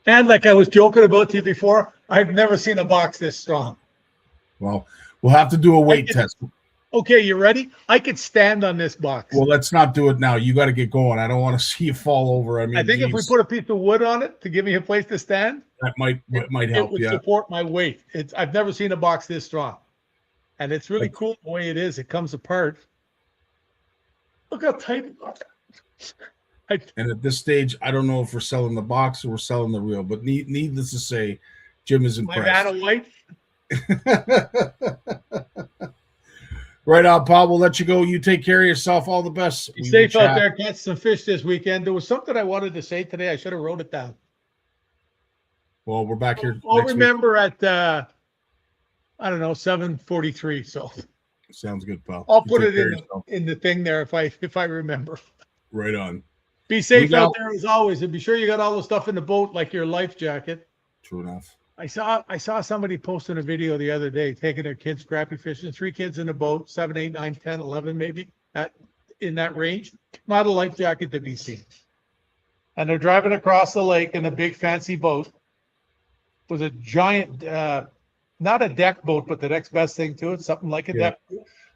And like I was joking about to you before, I've never seen a box this strong. Well, we'll have to do a weight test. Okay, you ready? I could stand on this box. Well, let's not do it now. You got to get going. I don't want to see you fall over. I mean, I think if we put a piece of wood on it to give me a place to stand, that might it help. would Yeah. support my weight. I've never seen a box this strong. And it's really cool the way it is. It comes apart. Look how tight it is. And at this stage, I don't know if we're selling the box or we're selling the reel, but needless to say, Jim is My impressed. Vanna White. Right on, Paul. We'll let you go. You take care of yourself. All the best. Be We safe will out chat. there. Catch some fish this weekend. There was something I wanted to say today. I should have wrote it down. Well, we're back here. I'll next remember at, I don't know, 7:43. So week. Sounds good, pal. I'll You put take it care of yourself. in the thing there if I remember. Right on. Be safe We out got- there as always, and be sure you got all the stuff in the boat, like your life jacket. True enough. I saw somebody posting a video the other day taking their kids crappie fishing, 3 kids in a boat, 7, 8, 9, 10, 11, maybe in that range. Not a life jacket to be seen. And they're driving across the lake in a big fancy boat with a giant, not a deck boat, but the next best thing to it, something like a Yeah. deck.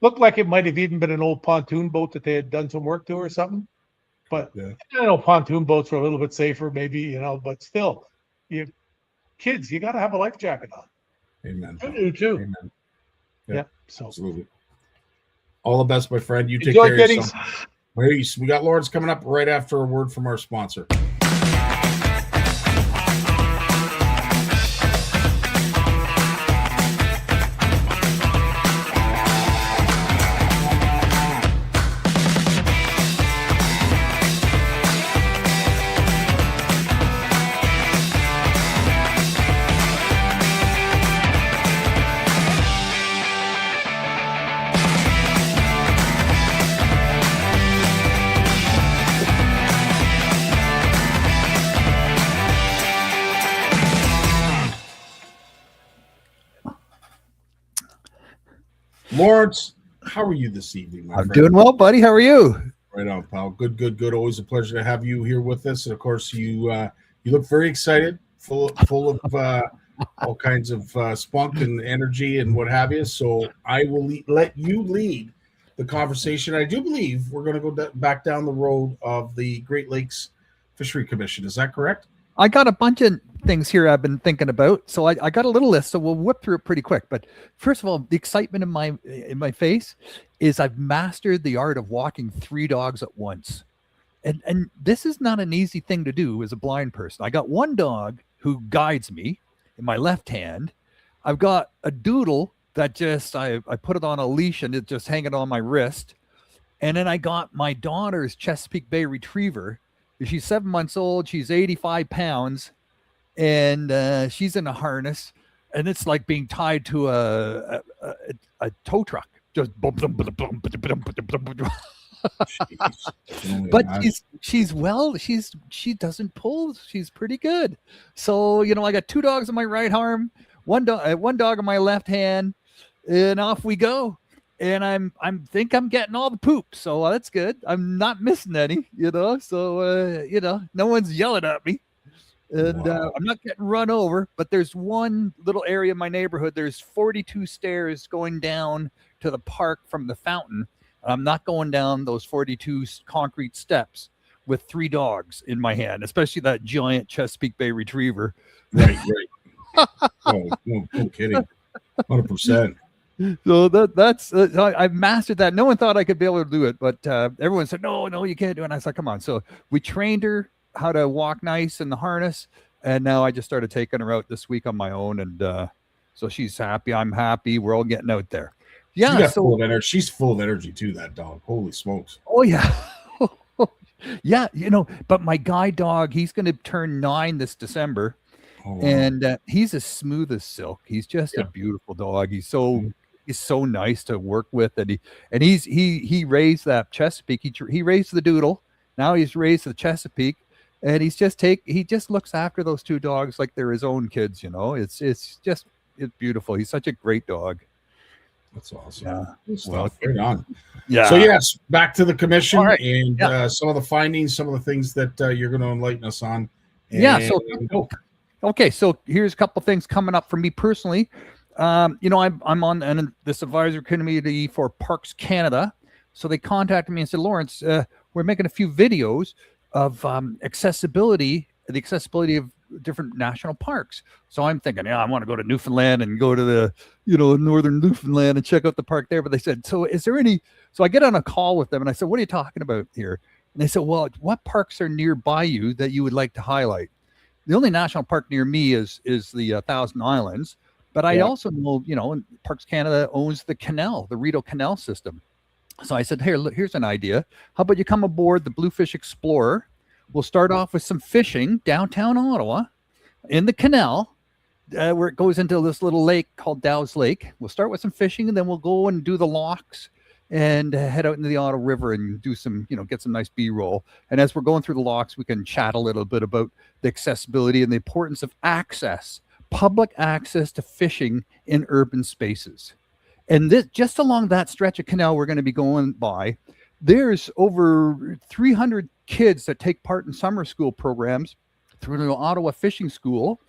Looked like it might have even been an old pontoon boat that they had done some work to or something. But Yeah. I know pontoon boats are a little bit safer, maybe, but still, kids, you got to have a life jacket on. Amen. I do too. Amen. Yeah. So Absolutely. All the best, my friend. You take enjoy care of getting. yourself. Peace. We got Lawrence coming up right after a word from our sponsor. Lawrence, how are you this evening, my I'm friend? doing well, buddy. How are you? Right on, pal. Good, good, good. Always a pleasure to have you here with us. And of course, you look very excited, full of all kinds of spunk and energy and what have you. So I will let you lead the conversation. I do believe we're going to go back down the road of the Great Lakes Fishery Commission. Is that correct? I got a bunch of things here I've been thinking about. So I got a little list, so we'll whip through it pretty quick. But first of all, the excitement in my face is I've mastered the art of walking 3 dogs at once. And this is not an easy thing to do as a blind person. I got one dog who guides me in my left hand. I've got a doodle that I put it on a leash and it's just hanging on my wrist. And then I got my daughter's Chesapeake Bay Retriever. She's 7 months old. She's 85 pounds. And she's in a harness. And it's like being tied to a tow truck. Just bum, bum, bum, bum, bum, bum, bum, bum. But she doesn't pull. She's pretty good. So, I got 2 dogs on my right arm, one dog on my left hand, and off we go. And I think I'm getting all the poop. So that's good. I'm not missing any, so, no one's yelling at me. And I'm not getting run over, but there's one little area in my neighborhood. There's 42 stairs going down to the park from the fountain. I'm not going down those 42 concrete steps with 3 dogs in my hand, especially that giant Chesapeake Bay Retriever. Right. Oh, no kidding. 100%. So that's I've mastered that. No one thought I could be able to do it, but everyone said, no, you can't do it. And I said, come on. So we trained her how to walk nice in the harness. And now I just started taking her out this week on my own. And so she's happy. I'm happy. We're all getting out there. Yeah. Full of energy. She's full of energy too, that dog. Holy smokes. Oh, yeah. Yeah. But my guide dog, he's going to turn 9 this December. Oh, wow. And he's as smooth as silk. He's just a beautiful dog. He's so nice to work with. And he raised that Chesapeake. He raised the Doodle. Now he's raised the Chesapeake. And he just looks after those 2 dogs like they're his own kids, It's beautiful. He's such a great dog. That's awesome. Yeah. Good stuff. Right on. Yeah. So yes, back to the commission All right. and some of the findings, some of the things that you're going to enlighten us on. So okay, so here's a couple things coming up for me personally. I'm on this advisory committee for Parks Canada. So they contacted me and said, Lawrence, we're making a few videos of the accessibility of different national parks. So I'm thinking, I want to go to Newfoundland and go to the, northern Newfoundland and check out the park there. But they said, so is there any? So I get on a call with them and I said, what are you talking about here? And they said, well, what parks are nearby you that you would like to highlight? The only national park near me is the Thousand Islands, but I also know, Parks Canada owns the canal, the Rideau Canal system. So I said, here, look, here's an idea. How about you come aboard the Bluefish Explorer? We'll start off with some fishing downtown Ottawa in the canal, where it goes into this little lake called Dow's Lake. We'll start with some fishing, and then we'll go and do the locks and head out into the Ottawa River and do some, get some nice B-roll. And as we're going through the locks, we can chat a little bit about the accessibility and the importance of access, public access to fishing in urban spaces. And this, just along that stretch of canal we're going to be going by, there's over 300 kids that take part in summer school programs through the Ottawa Fishing School,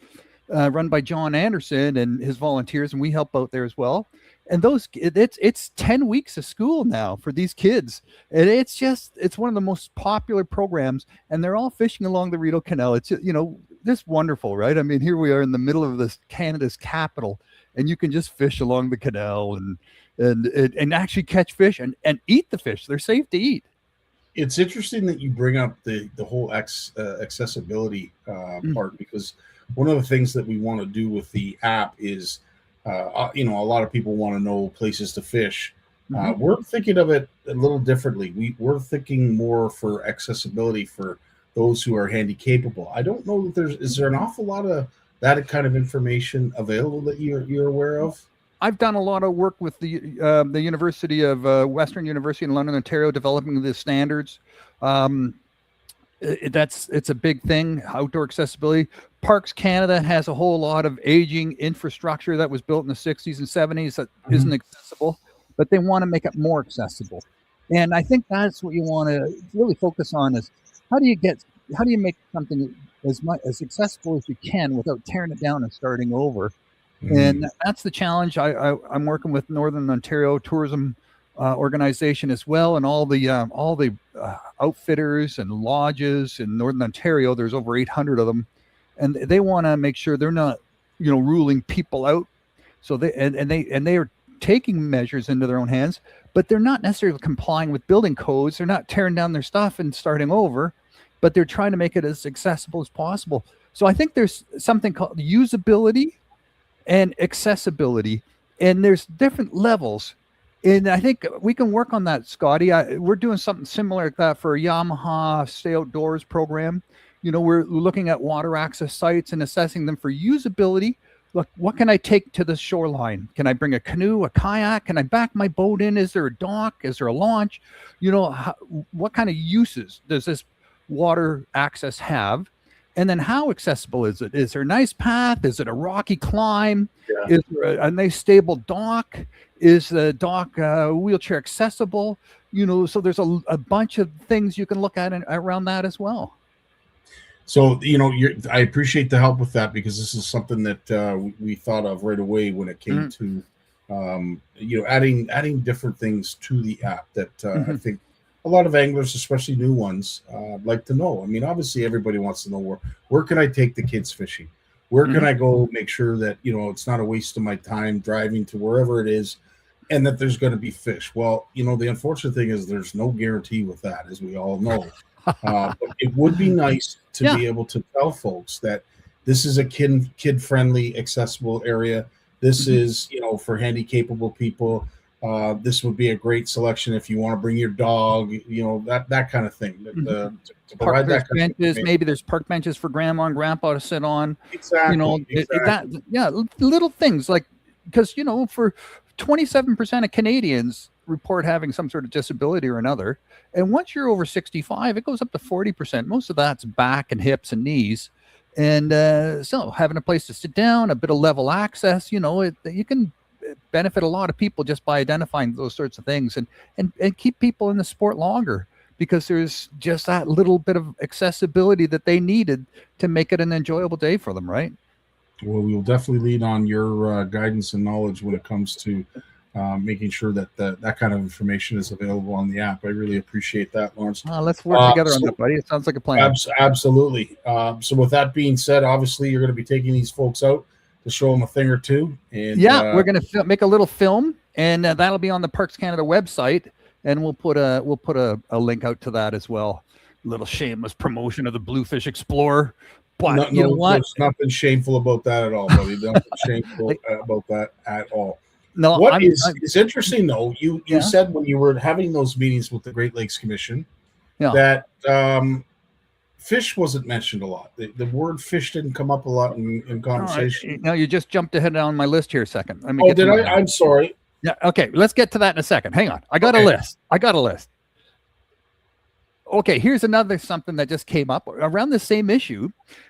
run by John Anderson and his volunteers, and we help out there as well. And it's 10 weeks of school now for these kids, and it's one of the most popular programs, and they're all fishing along the Rideau Canal. It's this wonderful, right? I mean, here we are in the middle of this Canada's capital, and you can just fish along the canal and actually catch fish and eat the fish. They're safe to eat. It's interesting that you bring up the whole accessibility part, because one of the things that we want to do with the app is, a lot of people want to know places to fish. We're thinking of it a little differently. We're thinking more for accessibility for those who are handy capable. I don't know that is there an awful lot of that kind of information available that you're aware of? I've done a lot of work with the University of Western University in London, Ontario, developing the standards. It's a big thing, outdoor accessibility. Parks Canada has a whole lot of aging infrastructure that was built in the 60s and 70s that isn't accessible, but they want to make it more accessible. And I think that's what you want to really focus on is how do you make something as accessible as you can without tearing it down and starting over. And that's the challenge. I'm working with Northern Ontario Tourism organization as well, and all the outfitters and lodges in Northern Ontario. There's over 800 of them, and they want to make sure they're not, ruling people out. So they are taking measures into their own hands, but they're not necessarily complying with building codes. They're not tearing down their stuff and starting over, but they're trying to make it as accessible as possible. So I think there's something called usability and accessibility, and there's different levels. And I think we can work on that, Scotty. We're doing something similar like that for a Yamaha Stay Outdoors program. We're looking at water access sites and assessing them for usability. Look, what can I take to the shoreline? Can I bring a canoe, a kayak? Can I back my boat in? Is there a dock? Is there a launch? What kind of uses does this water access have? And then how accessible is it? Is there a nice path? Is it a rocky climb? Yeah. Is there a nice stable dock? Is the dock wheelchair accessible? So there's a bunch of things you can look at around that as well. So, I appreciate the help with that, because this is something that we thought of right away when it came to, adding different things to the app that I think a lot of anglers, especially new ones, like to know. I mean, obviously everybody wants to know where can I take the kids fishing? Where can I go make sure that, it's not a waste of my time driving to wherever it is and that there's going to be fish? Well, the unfortunate thing is there's no guarantee with that, as we all know. But it would be nice to be able to tell folks that this is a kid-friendly, accessible area. This is, for handy capable people. This would be a great selection if you want to bring your dog, that kind of thing. To provide that kind of benches, maybe there's park benches for grandma and grandpa to sit on. Exactly. Little things like, because for 27% of Canadians report having some sort of disability or another, and once you're over 65, it goes up to 40%. Most of that's back and hips and knees, and so having a place to sit down, a bit of level access, you can benefit a lot of people just by identifying those sorts of things and keep people in the sport longer, because there's just that little bit of accessibility that they needed to make it an enjoyable day for them, right? Well, we'll definitely lean on your guidance and knowledge when it comes to making sure that kind of information is available on the app. I really appreciate that, Lawrence. Let's work together on that, buddy. It sounds like a plan. Absolutely. So with that being said, obviously you're going to be taking these folks out to show them a thing or two. And we're going to make a little film, and that'll be on the Parks Canada website. and we'll put a link out to that as well. Little shameless promotion of the Bluefish Explorer. But you know what? There's nothing shameful about that at all, buddy. Nothing shameful about that at all. No, What is interesting though, you said when you were having those meetings with the Great Lakes Commission that fish wasn't mentioned a lot. The word fish didn't come up a lot in conversation. No, you just jumped ahead on my list here a second. Let me Oh, did I? I'm sorry. Yeah. Okay. Let's get to that in a second. Hang on. I got a list. Okay. Here's another something that just came up around the same issue.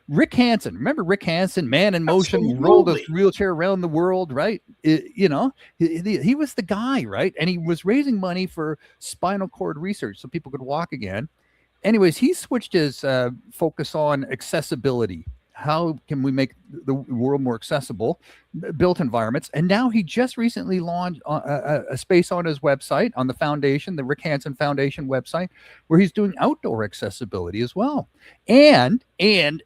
Rick Hansen. Remember Rick Hansen, man in motion, Absolutely. rolled a wheelchair around the world, right? He was the guy, right? And he was raising money for spinal cord research so people could walk again. Anyways, he switched his focus on accessibility. How can we make the world more accessible, built environments? And now he just recently launched a space on his website, on the foundation, the Rick Hansen Foundation website, where he's doing outdoor accessibility as well. And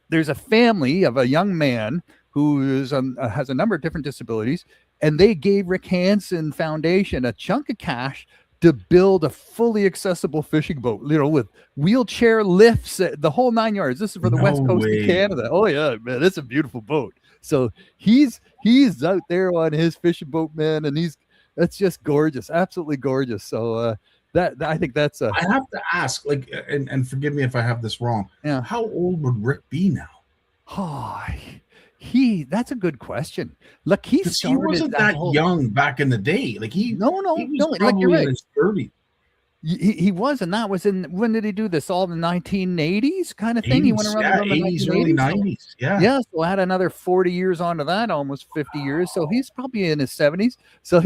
there's a family of a young man who is has a number of different disabilities, and they gave Rick Hansen Foundation a chunk of cash to build a fully accessible fishing boat, with wheelchair lifts, the whole 9 yards. This is for the West Coast of Canada. Oh yeah, man, it's a beautiful boat. So he's out there on his fishing boat, man, and that's just gorgeous, absolutely gorgeous. So that I think that's I have to ask, and forgive me if I have this wrong. Yeah. How old would Rick be now? Oh, that's a good question. Look, he wasn't that young back in the day. He was probably you're right. in his 30s. He was, and that was when did he do this? All the 1980s kind of thing. 80s, He went around the 80s, early 90s. Yeah. So I had another 40 years onto that, almost 50 years. So he's probably in his 70s. So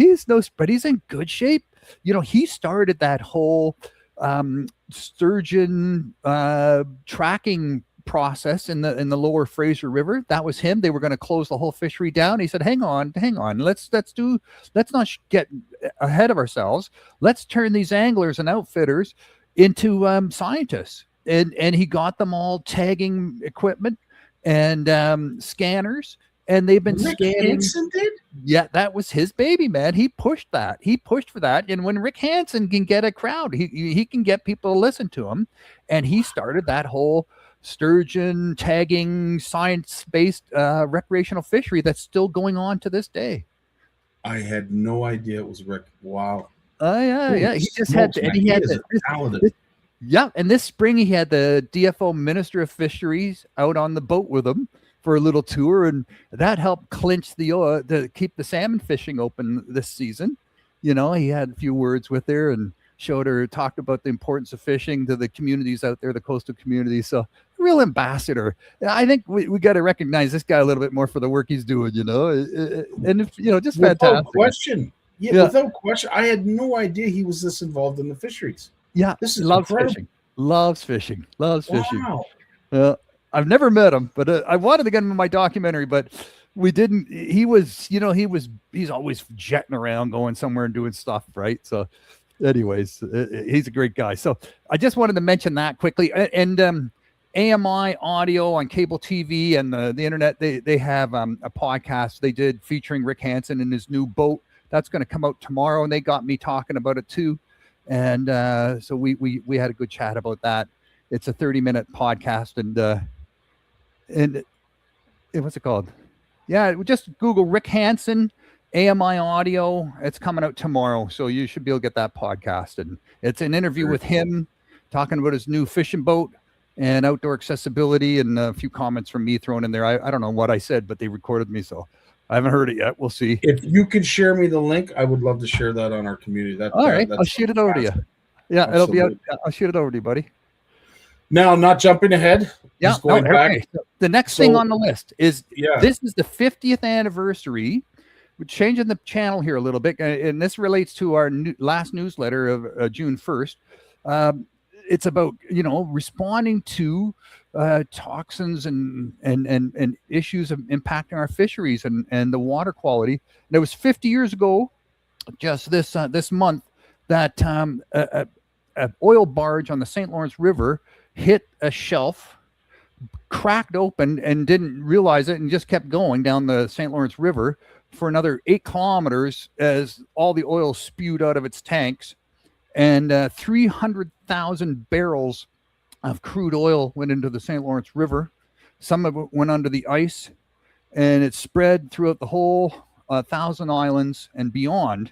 but he's in good shape. He started that whole sturgeon tracking process in the lower Fraser River. That was him. They were going to close the whole fishery down. He said, hang on, let's not get ahead of ourselves. Let's turn these anglers and outfitters into scientists. And he got them all tagging equipment and scanners, and they've been Rick scanning. Hansen did? Yeah, that was his baby, man. He pushed that. He pushed for that. And when Rick Hansen can get a crowd, he can get people to listen to him. And he started that whole sturgeon tagging science-based recreational fishery that's still going on to this day. I had no idea it was Rick. Wow. Yeah. He just had to, and he had talented. And this spring he had the DFO Minister of Fisheries out on the boat with him for a little tour, and that helped clinch to keep the salmon fishing open this season. He had a few words with her and talked about the importance of fishing to the communities out there, the coastal communities. So real ambassador. I think we got to recognize this guy a little bit more for the work he's doing, and just fantastic. Without question. Yeah, without question. I had no idea he was this involved in the fisheries. Yeah. This is loves fishing. Fishing. I've never met him, but I wanted to get him in my documentary, but we didn't. He's always jetting around, going somewhere and doing stuff, right? So anyways, he's a great guy. So I just wanted to mention that quickly. And AMI audio on cable TV and the internet, they have a podcast they did featuring Rick Hansen and his new boat. That's going to come out tomorrow, and they got me talking about it too. And so we had a good chat about that. It's a 30-minute podcast, and what's it called? Yeah, just Google Rick Hansen AMI audio. It's coming out tomorrow, so you should be able to get that podcast. And it's an interview with him talking about his new fishing boat and outdoor accessibility, and a few comments from me thrown in there. I don't know what I said, but they recorded me, so I haven't heard it yet. We'll see. If you could share me the link, I would love to share that on our community. All right, I'll shoot it over to you. Yeah, Absolutely. It'll be out. I'll shoot it over to you, buddy. Now, not jumping ahead. Yeah, just going back. Okay. So the next thing on the list is Yeah. this is the 50th anniversary. We're changing the channel here a little bit, and this relates to our last newsletter of June 1st. It's about responding to toxins and issues of impacting our fisheries and the water quality. And it was 50 years ago, just this month, that a oil barge on the St. Lawrence River hit a shelf, cracked open, and didn't realize it, and just kept going down the St. Lawrence River for another 8 kilometers as all the oil spewed out of its tanks. and 300,000 barrels of crude oil went into the St. Lawrence River. Some of it went under the ice, and it spread throughout the whole 1,000 islands and beyond.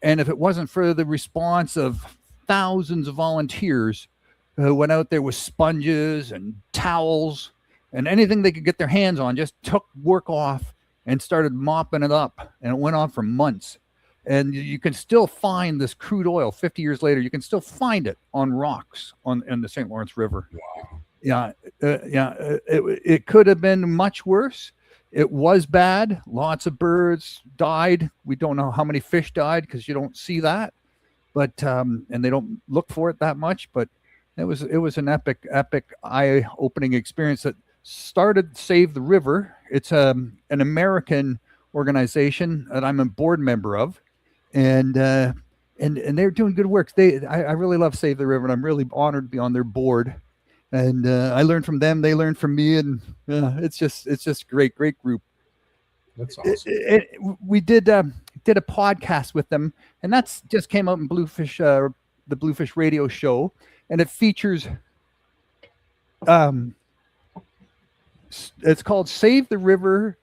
And if it wasn't for the response of thousands of volunteers who went out there with sponges and towels and anything they could get their hands on, just took work off and started mopping it up. And it went on for months. And you can still find this crude oil 50 years later. You can still find it on rocks in the St. Lawrence River. Wow. Yeah. It could have been much worse. It was bad. Lots of birds died. We don't know how many fish died because you don't see that, but and they don't look for it that much. But it was an epic eye-opening experience that started Save the River. It's an American organization that I'm a board member of, and they're doing good work. I really love Save the River, and I'm really honored to be on their board. And I learned from them, they learned from me, and it's just great group. That's awesome. We did a podcast with them, and that's just came out in Bluefish, the Bluefish Radio Show, and it features it's called Save the River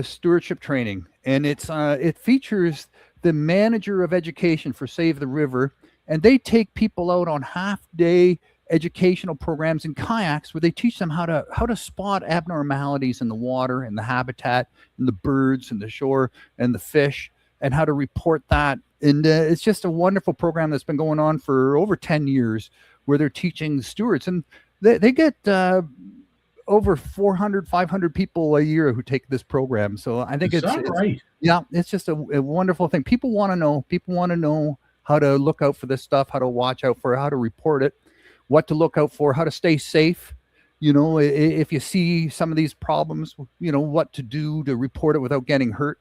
Stewardship Training, and it features the manager of education for Save the River, and they take people out on half-day educational programs in kayaks where they teach them how to spot abnormalities in the water and the habitat and the birds and the shore and the fish, and how to report that. And it's just a wonderful program that's been going on for over 10 years where they're teaching stewards, and they get over 400, 500 people a year who take this program. So I think it's right. Yeah, it's just a wonderful thing. People want to know how to look out for this stuff, how to watch out for it, how to report it, what to look out for, how to stay safe. If you see some of these problems, what to do to report it without getting hurt.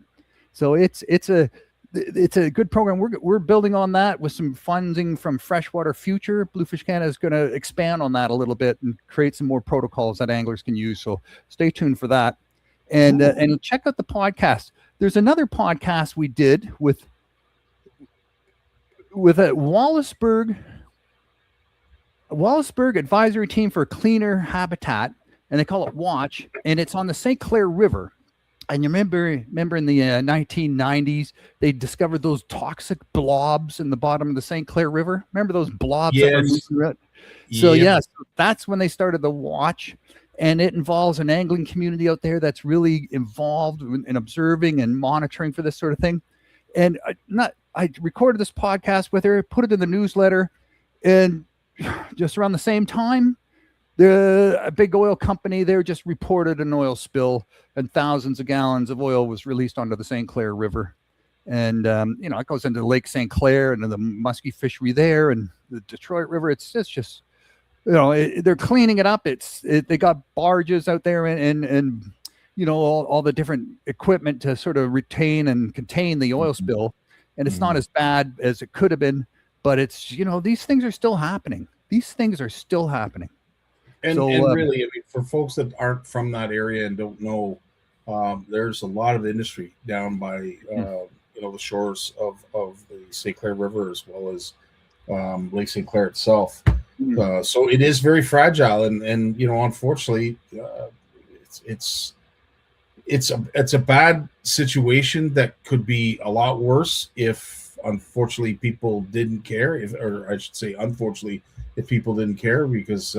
So it's a good program. We're building on that with some funding from Freshwater Future. Bluefish Canada is going to expand on that a little bit and create some more protocols that anglers can use. So stay tuned for that. And check out the podcast. There's another podcast we did with a Wallaceburg Advisory Team for Cleaner Habitat, and they call it Watch, and it's on the St. Clair River. And you remember in the 1990s, they discovered those toxic blobs in the bottom of the St. Clair River. Remember those blobs? Yes. That were moving around? So yes, that's when they started the Watch, and it involves an angling community out there that's really involved in observing and monitoring for this sort of thing. And I recorded this podcast with her, put it in the newsletter, and just around the same time, a big oil company there just reported an oil spill, and thousands of gallons of oil was released onto the St. Clair River. And, it goes into Lake St. Clair and the muskie fishery there and the Detroit River. It's just they're cleaning it up. They got barges out there and all the different equipment to sort of retain and contain the oil spill. And it's not as bad as it could have been, but it's, these things are still happening. And So, really, I mean, for folks that aren't from that area and don't know, there's a lot of industry down by the shores of the St. Clair River, as well as Lake St. Clair itself. So it is very fragile, and unfortunately, it's a bad situation that could be a lot worse if, unfortunately, people didn't care. Unfortunately, if people didn't care, because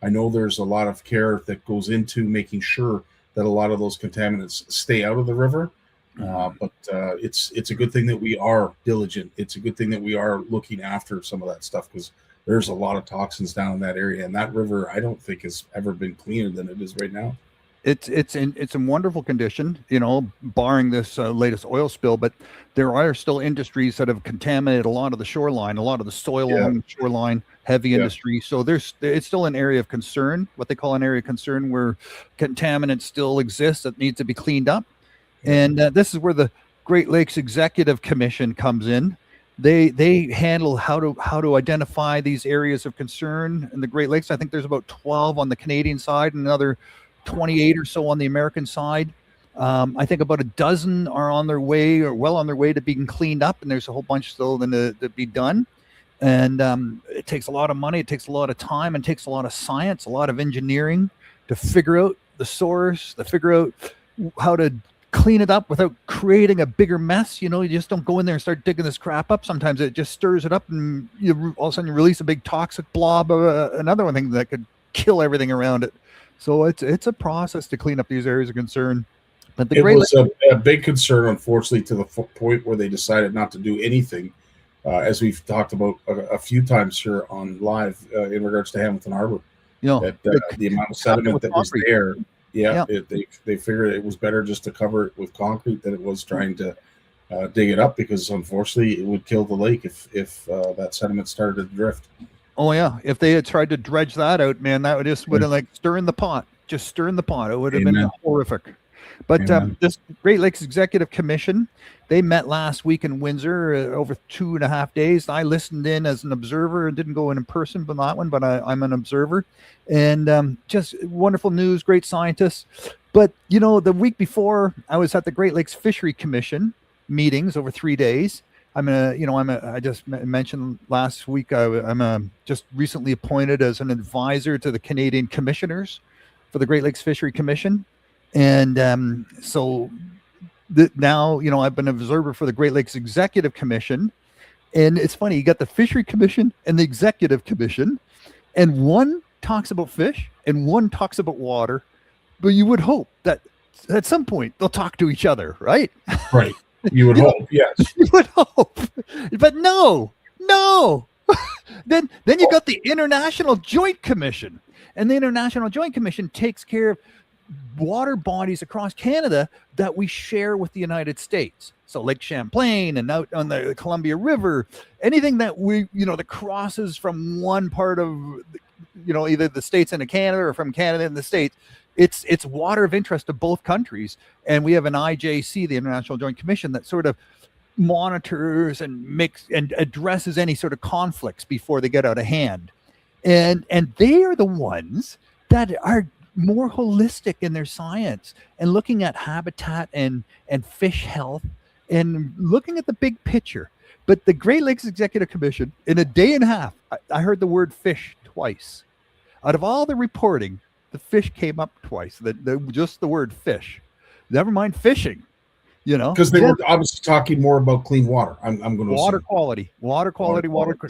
I know there's a lot of care that goes into making sure that a lot of those contaminants stay out of the river. But it's a good thing that we are diligent. It's a good thing that we are looking after some of that stuff, because there's a lot of toxins down in that area, and that river I don't think has ever been cleaner than it is right now. It's in wonderful condition, barring this latest oil spill, but there are still industries that have contaminated a lot of the shoreline, a lot of the soil along the shoreline, heavy industry. So it's still an area of concern, what they call an area of concern, where contaminants still exist that needs to be cleaned up. And this is where the Great Lakes Executive Commission comes in. They handle how to identify these areas of concern in the Great Lakes. I think there's about 12 on the Canadian side and another 28 or so on the American side. I think about a dozen are on their way or well on their way to being cleaned up, and there's a whole bunch still to be done. And it takes a lot of money, it takes a lot of time, and takes a lot of science, a lot of engineering to figure out the source, to figure out how to clean it up without creating a bigger mess. You know, you just don't go in there and start digging this crap up. Sometimes it just stirs it up, and you all of a sudden you release a big toxic blob of another one thing that could kill everything around it. So it's a process to clean up these areas of concern. But the it was a big concern, unfortunately, to the point where they decided not to do anything, as we've talked about a few times here on live in regards to Hamilton Harbor. You know, that the amount of sediment that was there. Yeah. They figured it was better just to cover it with concrete than it was trying to dig it up, because unfortunately it would kill the lake if that sediment started to drift. Oh yeah, if they had tried to dredge that out, man, that would have like stirring the pot. It would have been horrific. But this Great Lakes Executive Commission, they met last week in Windsor over 2.5 days. I listened in as an observer and didn't go in person for that one, but I'm an observer. And just wonderful news, great scientists. But, you know, the week before, I was at the Great Lakes Fishery Commission meetings over 3 days. I just mentioned last week, I'm just recently appointed as an advisor to the Canadian Commissioners for the Great Lakes Fishery Commission. And so now, you know, I've been an observer for the Great Lakes Executive Commission. And it's funny, you got the Fishery Commission and the Executive Commission, and one talks about fish and one talks about water. But you would hope that at some point they'll talk to each other, right? Right. You would hope, yes. You would hope. But no. Then you got the International Joint Commission. And the International Joint Commission takes care of water bodies across Canada that we share with the United States. So Lake Champlain and out on the Columbia River, anything that that crosses from one part of, either the States into Canada or from Canada in the States, it's water of interest to both countries. And we have an IJC, the International Joint Commission, that sort of monitors and addresses any sort of conflicts before they get out of hand. And they are the ones that are more holistic in their science and looking at habitat and fish health and looking at the big picture. But the Great Lakes Executive Commission, in a day and a half, I heard the word fish twice. Out of all the reporting, the fish came up twice. Just the word fish. Never mind fishing. Because they were obviously talking more about clean water. I'm going to water quality,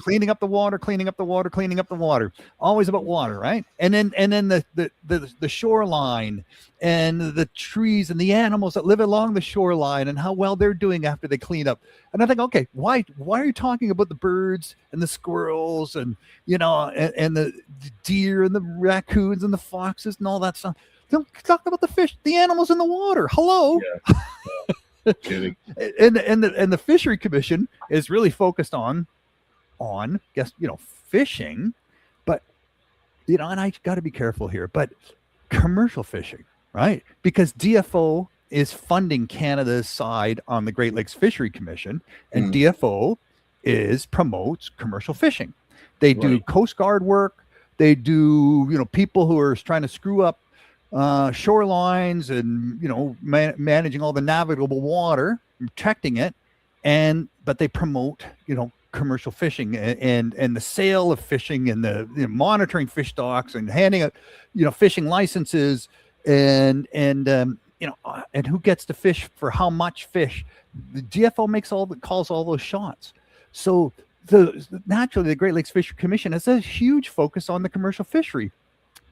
cleaning up the water, always about water, right? And then the shoreline and the trees and the animals that live along the shoreline and how well they're doing after they clean up. And I think, okay, why are you talking about the birds and the squirrels and and the deer and the raccoons and the foxes and all that stuff? Don't talk about the fish, the animals in the water. Hello. Yeah. Kidding. And the Fishery Commission is really focused on fishing, but and I got to be careful here, but commercial fishing, right? Because DFO is funding Canada's side on the Great Lakes Fishery Commission, and DFO promotes commercial fishing. They do Coast Guard work. They do people who are trying to screw up shorelines and managing all the navigable water, protecting it, but they promote commercial fishing and the sale of fishing and the monitoring fish stocks and handing out fishing licenses and who gets to fish for how much fish. The DFO calls all those shots. So naturally the Great Lakes Fishery Commission has a huge focus on the commercial fishery,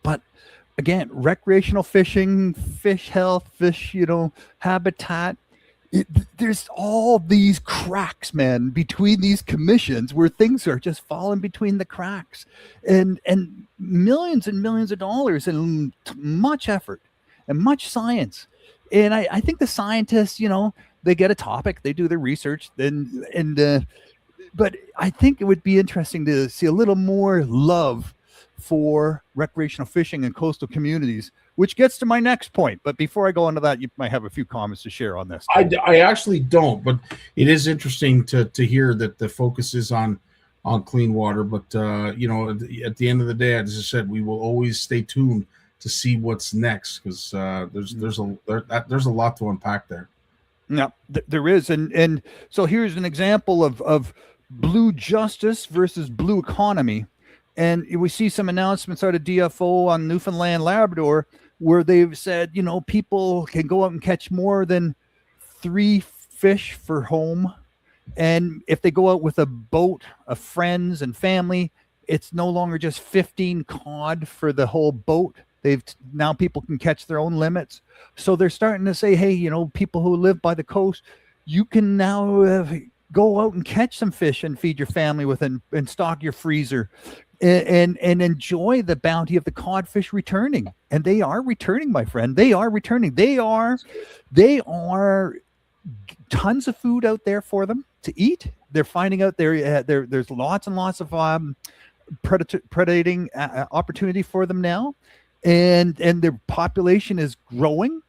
but again, recreational fishing, fish health, fish, habitat. There's all these cracks, man, between these commissions where things are just falling between the cracks, and millions and millions of dollars and much effort and much science. And I think the scientists, they get a topic, they do their research, but I think it would be interesting to see a little more love for recreational fishing in coastal communities, which gets to my next point. But before I go into that, you might have a few comments to share on this. I actually don't, but it is interesting to hear that the focus is on clean water. But at the end of the day, as I said, we will always stay tuned to see what's next, because there's a lot to unpack there. Yeah, there is, and so here's an example of blue justice versus blue economy. And we see some announcements out of DFO on Newfoundland, Labrador, where they've said, you know, people can go out and catch more than 3 fish for home. And if they go out with a boat of friends and family, it's no longer just 15 cod for the whole boat. Now people can catch their own limits. So they're starting to say, hey, you know, people who live by the coast, you can now go out and catch some fish and feed your family with and stock your freezer and enjoy the bounty of the codfish returning. And they are returning, my friend. They are returning. They are tons of food out there for them to eat. They're finding out there's lots and lots of predating opportunity for them now. And their population is growing,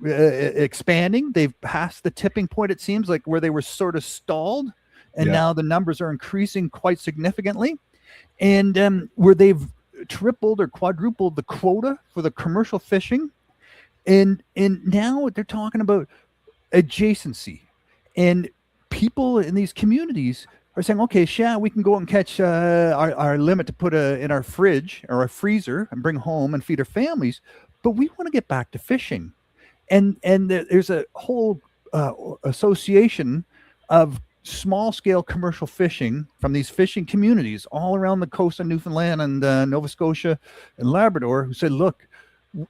expanding. They've passed the tipping point, it seems like, where they were sort of stalled, and now the numbers are increasing quite significantly. And where they've tripled or quadrupled the quota for the commercial fishing, and now they're talking about adjacency, and people in these communities are saying, okay, we can go and catch our limit to put in our fridge or our freezer and bring home and feed our families, but we want to get back to fishing. And there's a whole association of small-scale commercial fishing from these fishing communities all around the coast of Newfoundland and Nova Scotia and Labrador, who said, look,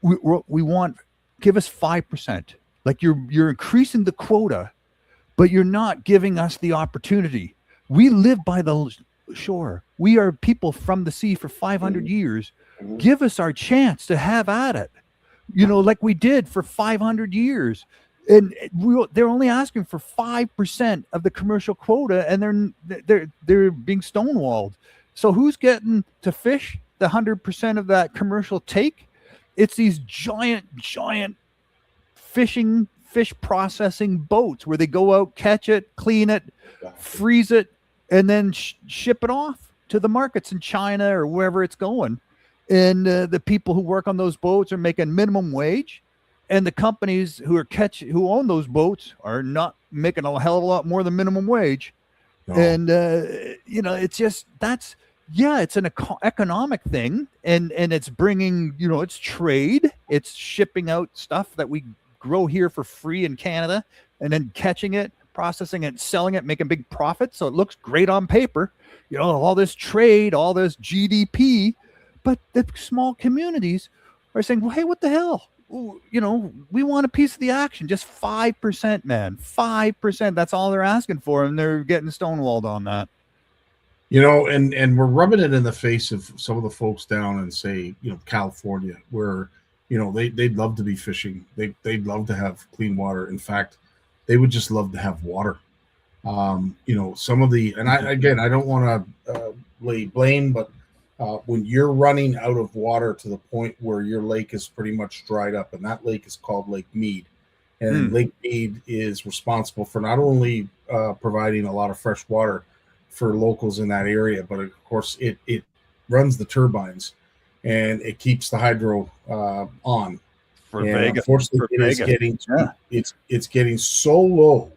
we want, give us 5%. Like you're increasing the quota, but you're not giving us the opportunity. We live by the shore. We are people from the sea for 500 years. Give us our chance to have at it, you know, like we did for 500 years. And they're only asking for 5% of the commercial quota, and they're being stonewalled. So who's getting to fish the 100% of that commercial take? It's these giant fish processing boats where they go out, catch it, clean it, freeze it, and then ship it off to the markets in China or wherever it's going. And the people who work on those boats are making minimum wage, and the companies who own those boats are not making a hell of a lot more than minimum wage. No. And you know, it's just it's an economic thing, and it's bringing, you know, it's trade, it's shipping out stuff that we grow here for free in Canada, and then catching it, processing it, selling it, making big profits. So it looks great on paper, you know, all this trade, all this GDP, but the small communities are saying, well, hey, what the hell? You know, we want a piece of the action. Just 5%, man. 5%. That's all they're asking for, and they're getting stonewalled on that. You know, and we're rubbing it in the face of some of the folks down in, say, you know, California, where, you know, they'd love to be fishing. They'd love to have clean water. In fact, they would just love to have water. You know, some of the, and I don't want to lay blame, but when you're running out of water to the point where your lake is pretty much dried up, and that lake is called Lake Mead, and Lake Mead is responsible for not only providing a lot of fresh water for locals in that area, but of course it runs the turbines and it keeps the hydro on. For Vegas, unfortunately, it's getting so low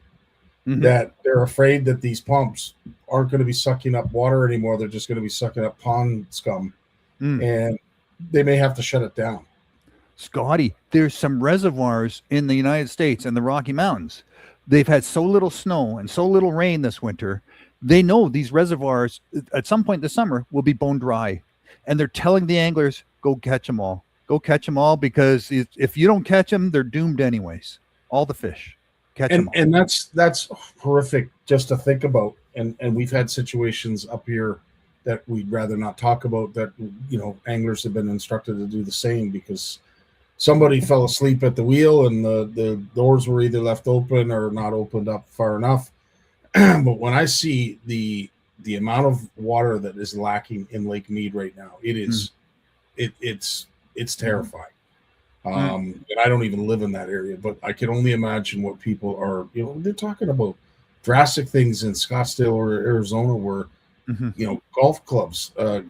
that they're afraid that these pumps aren't going to be sucking up water anymore. They're just going to be sucking up pond scum, and they may have to shut it down. Scotty, there's some reservoirs in the United States and the Rocky Mountains. They've had so little snow and so little rain this winter. They know these reservoirs at some point this summer will be bone dry, and they're telling the anglers, go catch them all. Go catch them all, because if you don't catch them, they're doomed anyways. All the fish. And that's horrific just to think about. And we've had situations up here that we'd rather not talk about, that, you know, anglers have been instructed to do the same because somebody fell asleep at the wheel and the doors were either left open or not opened up far enough. But when I see the amount of water that is lacking in Lake Mead right now, it is it's terrifying. And I don't even live in that area, but I can only imagine what people are, you know, they're talking about drastic things in Scottsdale or Arizona where, you know, golf clubs, they're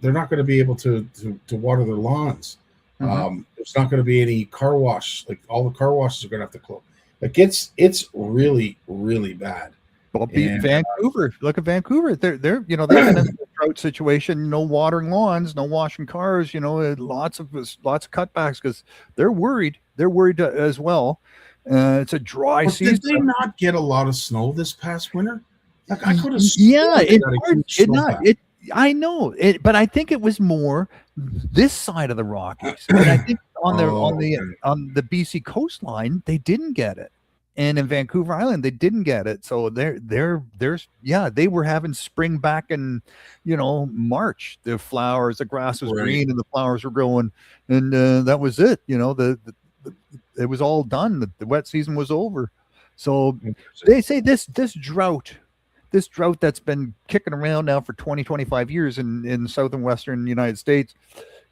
not going to be able to water their lawns. There's not going to be any car wash. Like, all the car washes are going to have to close. Like, it's really, really bad. Well, beat And, Vancouver. Look at Vancouver. They're they've been in a drought situation. No watering lawns, no washing cars. Lots of cutbacks because they're worried. They're worried as well. It's a dry but season. did they not get a lot of snow this past winter? Like I could have. Yeah, I know it, but I think it was more this side of the Rockies. And I think on the BC coastline they didn't get it, and in Vancouver Island they didn't get it. So they were having spring back in March. The flowers, the grass was green, and the flowers were growing, and that was it. It was all done. The wet season was over. So they say this drought that's been kicking around now for 20-25 years in southern western United States,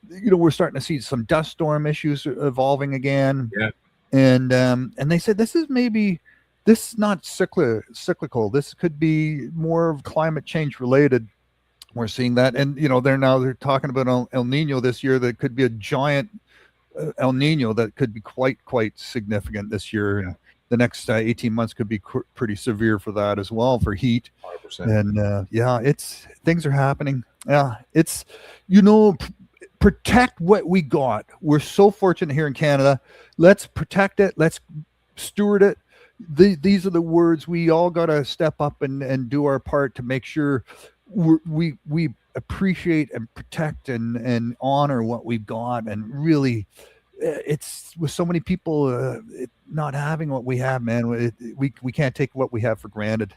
we're starting to see some dust storm issues evolving again. Yeah. And they said this is not cyclical. This could be more of climate change related. We're seeing that. And they're talking about El Nino this year. That could be a giant El Nino that could be quite significant this year. Yeah. The next 18 months could be pretty severe for that as well, for heat. 100%. And things are happening. Yeah, it's protect what we got. We're so fortunate here in Canada. Let's protect it. Let's steward it. These are the words we all got to step up and do our part to make sure we appreciate and protect and honor what we've got. And really, it's with so many people not having what we have, man. We can't take what we have for granted.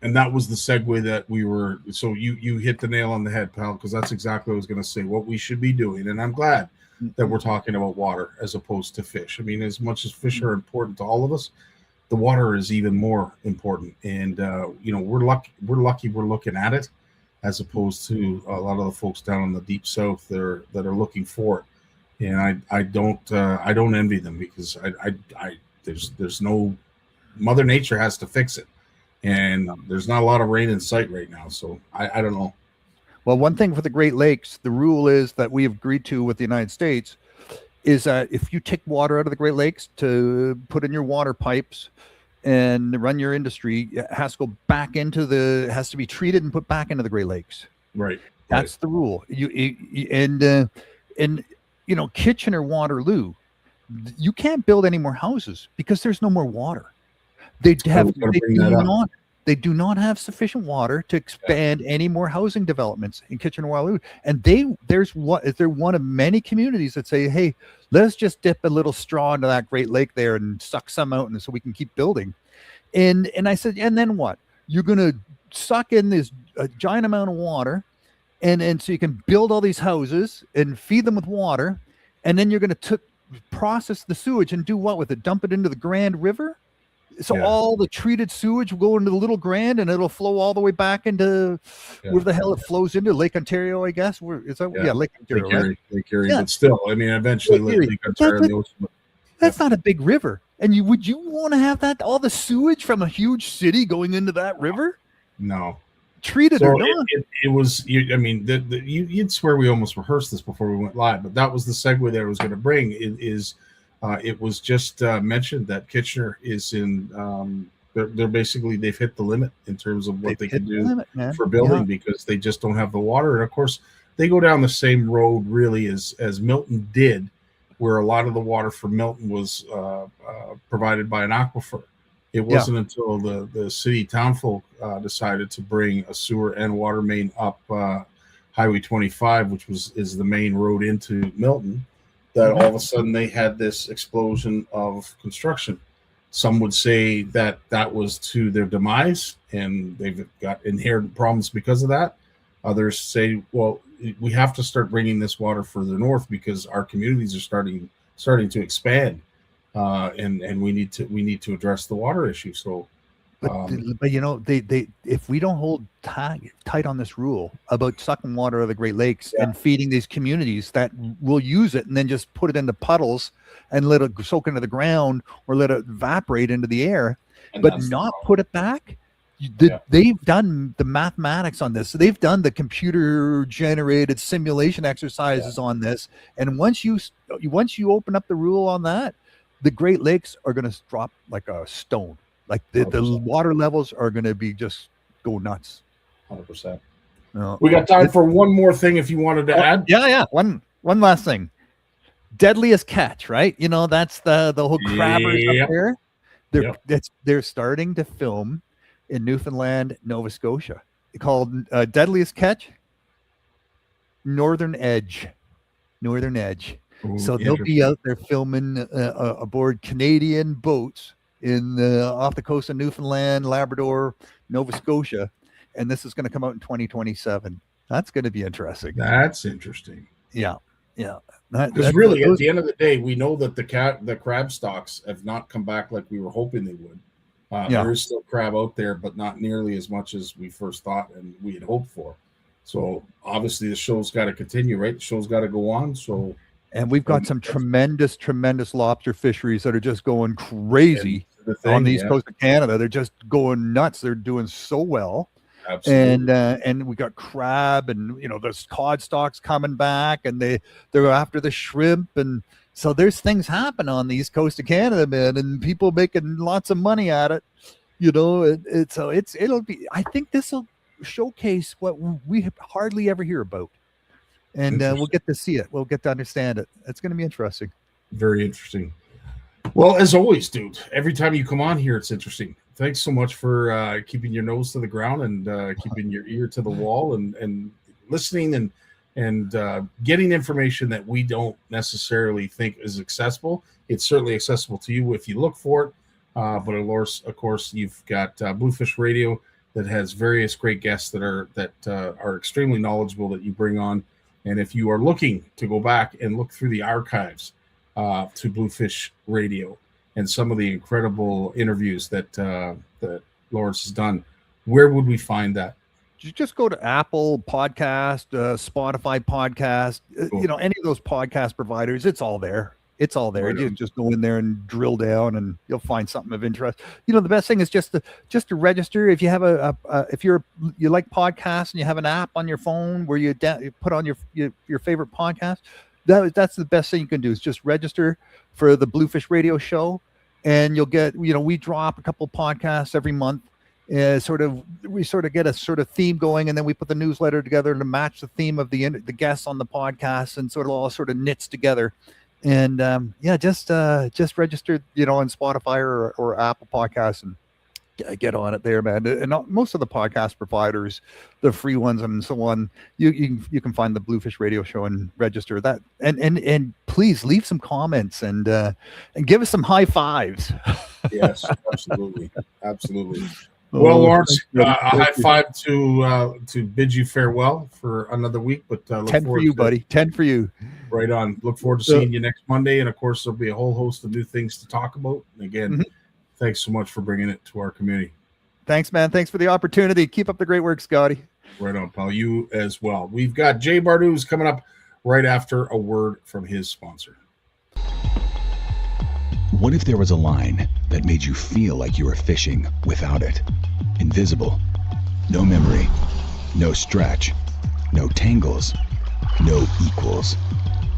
And that was the segue that we were. So you hit the nail on the head, pal, because that's exactly what I was going to say. What we should be doing, and I'm glad that we're talking about water as opposed to fish. I mean, as much as fish are important to all of us, the water is even more important. And we're lucky we're looking at it, as opposed to a lot of the folks down in the deep south that are looking for it. And I don't envy them, because there's no, Mother Nature has to fix it, and there's not a lot of rain in sight right now. So I don't know. Well, one thing for the Great Lakes, the rule is that we have agreed to with the United States is that if you take water out of the Great Lakes to put in your water pipes and run your industry, it has to go back it has to be treated and put back into the Great Lakes. Right. That's the rule. Kitchener, Waterloo, you can't build any more houses because there's no more water. They do not have sufficient water to expand any more housing developments in Kitchener, Waterloo. And they're one of many communities that say, hey, let's just dip a little straw into that Great Lake there and suck some out, and so we can keep building. And I said, and then what? You're going to suck in this giant amount of water, and so you can build all these houses and feed them with water, and then you're going to process the sewage and do what with it? Dump it into the Grand River? So all the treated sewage will go into the Little Grand, and it'll flow all the way back into where the hell it flows into, Lake Ontario, I guess. Lake Ontario, right? Lake Erie, but still, I mean, eventually Lake Ontario in the ocean. That's not a big river. And would you want to have that, all the sewage from a huge city going into that river? No. Treated or not? It was, you'd swear we almost rehearsed this before we went live, but that was the segue that I was going to bring. It was just mentioned that Kitchener is in, they're basically, they've hit the limit in terms of what they can do for building, because they just don't have the water. And of course, they go down the same road really as Milton did, where a lot of the water for Milton was provided by an aquifer. It wasn't until the city townfolk decided to bring a sewer and water main up Highway 25, which is the main road into Milton, that all of a sudden they had this explosion of construction. Some would say that was to their demise, and they've got inherent problems because of that. Others say, well, we have to start bringing this water further north because our communities are starting to expand, and we need to address the water issue. So, but they if we don't hold tight on this rule about sucking water out of the Great Lakes and feeding these communities that will use it and then just put it into puddles and let it soak into the ground or let it evaporate into the air, but not put it back. They've done the mathematics on this. So they've done the computer generated simulation exercises on this. And once you open up the rule on that, the Great Lakes are going to drop like a stone. Like the 100%. water levels are going to be just go nuts. 100%. No. We got time for one more thing if you wanted to add. Yeah. One last thing. Deadliest catch, right? You know, that's the whole crabbers up there. They're starting to film in Newfoundland, Nova Scotia. Called Deadliest Catch, Northern Edge. Ooh, So they'll be out there filming aboard Canadian boats in off the coast of Newfoundland, Labrador, Nova Scotia, and this is going to come out in 2027. That's going to be interesting. That's interesting. Yeah. Because really, at the end of the day, we know that the crab stocks have not come back like we were hoping they would. There is still crab out there, but not nearly as much as we first thought and we had hoped for. So obviously, the show's got to continue, right? The show's got to go on. So, and we've got some tremendous lobster fisheries that are just going crazy on the east coast of Canada. They're just going nuts. They're doing so well. Absolutely. And we got crab, and there's cod stocks coming back, and they're after the shrimp, and so there's things happen on the east coast of Canada, man, and people making lots of money at it. It'll be. I think this will showcase what we hardly ever hear about, and we'll get to see it. We'll get to understand it. It's going to be interesting. Very interesting. Well, as always, dude, every time you come on here, it's interesting. Thanks so much for keeping your nose to the ground and keeping your ear to the wall and listening and getting information that we don't necessarily think is accessible. It's certainly accessible to you if you look for it. But of course, you've got Bluefish Radio that has various great guests that are extremely knowledgeable that you bring on. And if you are looking to go back and look through the archives to Bluefish Radio and some of the incredible interviews that Lawrence has done, where would we find that? You just go to Apple Podcast, Spotify Podcast, Cool. Any of those podcast providers. It's all there. Right. You just go in there and drill down, and you'll find something of interest. The best thing is just to register. If you have if you like podcasts and you have an app on your phone where you put on your favorite podcast, that's the best thing you can do is just register for the Bluefish Radio Show, and you'll get, we drop a couple podcasts every month. We sort of get a sort of theme going, and then we put the newsletter together to match the theme of the guests on the podcast, and all sort of knits together. And just register, on Spotify or Apple Podcasts and get on it there, man. And most of the podcast providers, the free ones and so on, you can find the Bluefish Radio Show and register that. And please leave some comments and give us some high fives. Yes, absolutely. Well, Lawrence, a high five to bid you farewell for another week. But look 10 for you, buddy. 10 for you. Right on. Look forward to seeing you next Monday. And of course, there'll be a whole host of new things to talk about. And again, thanks so much for bringing it to our community. Thanks, man. Thanks for the opportunity. Keep up the great work, Scotty. Right on, pal. You as well. We've got Jay Barnucz coming up right after a word from his sponsor. What if there was a line that made you feel like you were fishing without it? Invisible. No memory. No stretch. No tangles. No equals.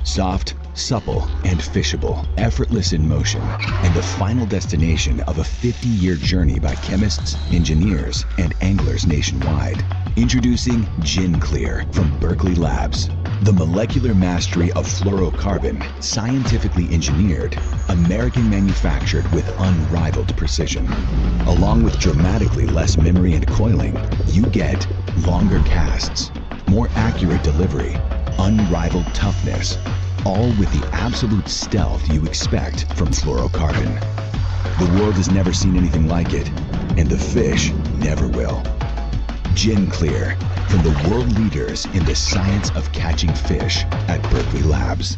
Soft, supple, and fishable. Effortless in motion. And the final destination of a 50-year journey by chemists, engineers, and anglers nationwide. Introducing Gin Clear from Berkeley Labs. The molecular mastery of fluorocarbon, scientifically engineered, American manufactured with unrivaled precision. Along with dramatically less memory and coiling, you get longer casts, more accurate delivery, unrivaled toughness, all with the absolute stealth you expect from fluorocarbon. The world has never seen anything like it, and the fish never will. Gin Clear, from the world leaders in the science of catching fish at Berkeley Labs.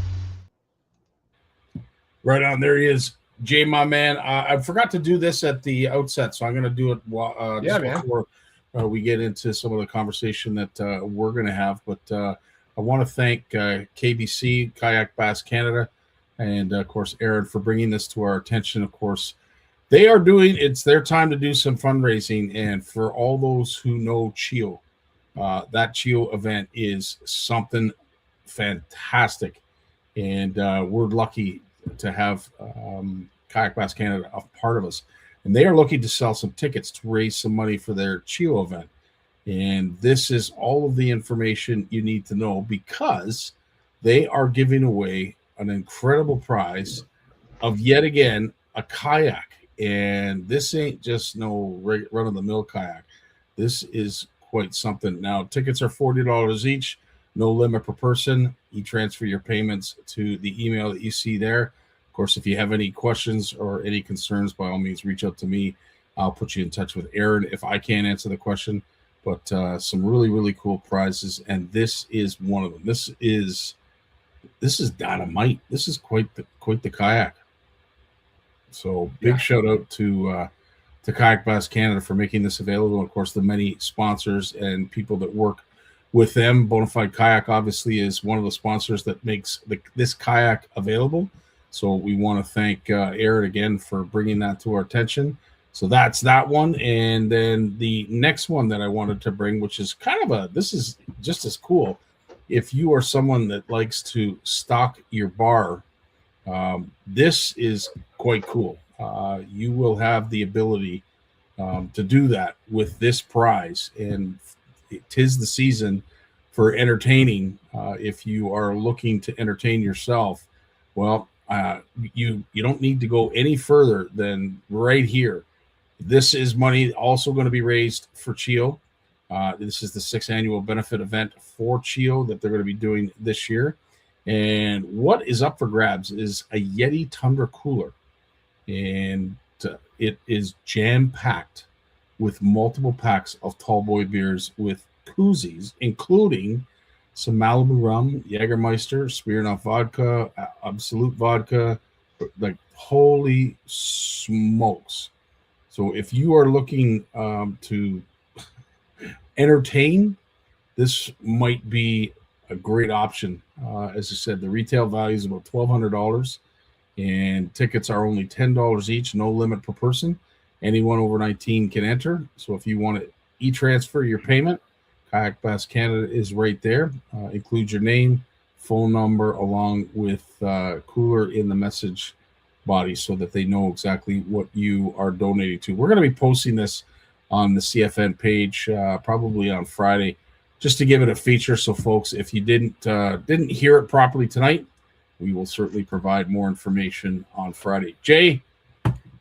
Right on. There he is. Jay, my man. I forgot to do this at the outset, so I'm going to do it before we get into some of the conversation that we're going to have. But I want to thank KBC, Kayak Bass Canada, and, of course, Aaron for bringing this to our attention. Of course, it's their time to do some fundraising. And for all those who know CHIO, that CHIO event is something fantastic. And we're lucky to have Kayak Bass Canada a part of us. and they are looking to sell some tickets to raise some money for their CHIO event. And this is all of the information you need to know, because they are giving away an incredible prize of, yet again, a kayak. And this ain't just no run-of-the-mill kayak. This is quite something. Now, tickets are $40 each, no limit per person. You transfer your payments to the email that you see there. Of course, if you have any questions or any concerns, by all means, reach out to me. I'll put you in touch with Aaron if I can't answer the question. But some really, really cool prizes, and this is one of them. This is dynamite. This is quite the kayak. So big shout out to Kayak Bass Canada for making this available. And of course, the many sponsors and people that work with them. Bonafide Kayak obviously is one of the sponsors that makes this kayak available. So we want to thank Aaron again for bringing that to our attention. So that's that one. And then the next one that I wanted to bring, which is this is just as cool. If you are someone that likes to stock your bar, this is quite cool. You will have the ability to do that with this prize. And tis the season for entertaining. If you are looking to entertain yourself, well, you don't need to go any further than right here. This is money also going to be raised for CHIO. This is the 6th annual benefit event for CHIO that they're going to be doing this year. And what is up for grabs is a Yeti Tundra cooler. And it is jam-packed with multiple packs of tall boy beers with koozies, including some Malibu rum, Jägermeister, Smirnoff vodka, Absolute vodka. Like, holy smokes. So if you are looking to entertain, this might be a great option. As I said, the retail value is about $1,200, and tickets are only $10 each, no limit per person. Anyone over 19 can enter. So if you want to e-transfer your payment, Kayak Bass Canada is right there. Include your name, phone number, along with cooler in the message body so that they know exactly what you are donating to. We're going to be posting this on the CFN page probably on Friday, just to give it a feature. So folks, if you didn't hear it properly tonight, we will certainly provide more information on Friday. Jay,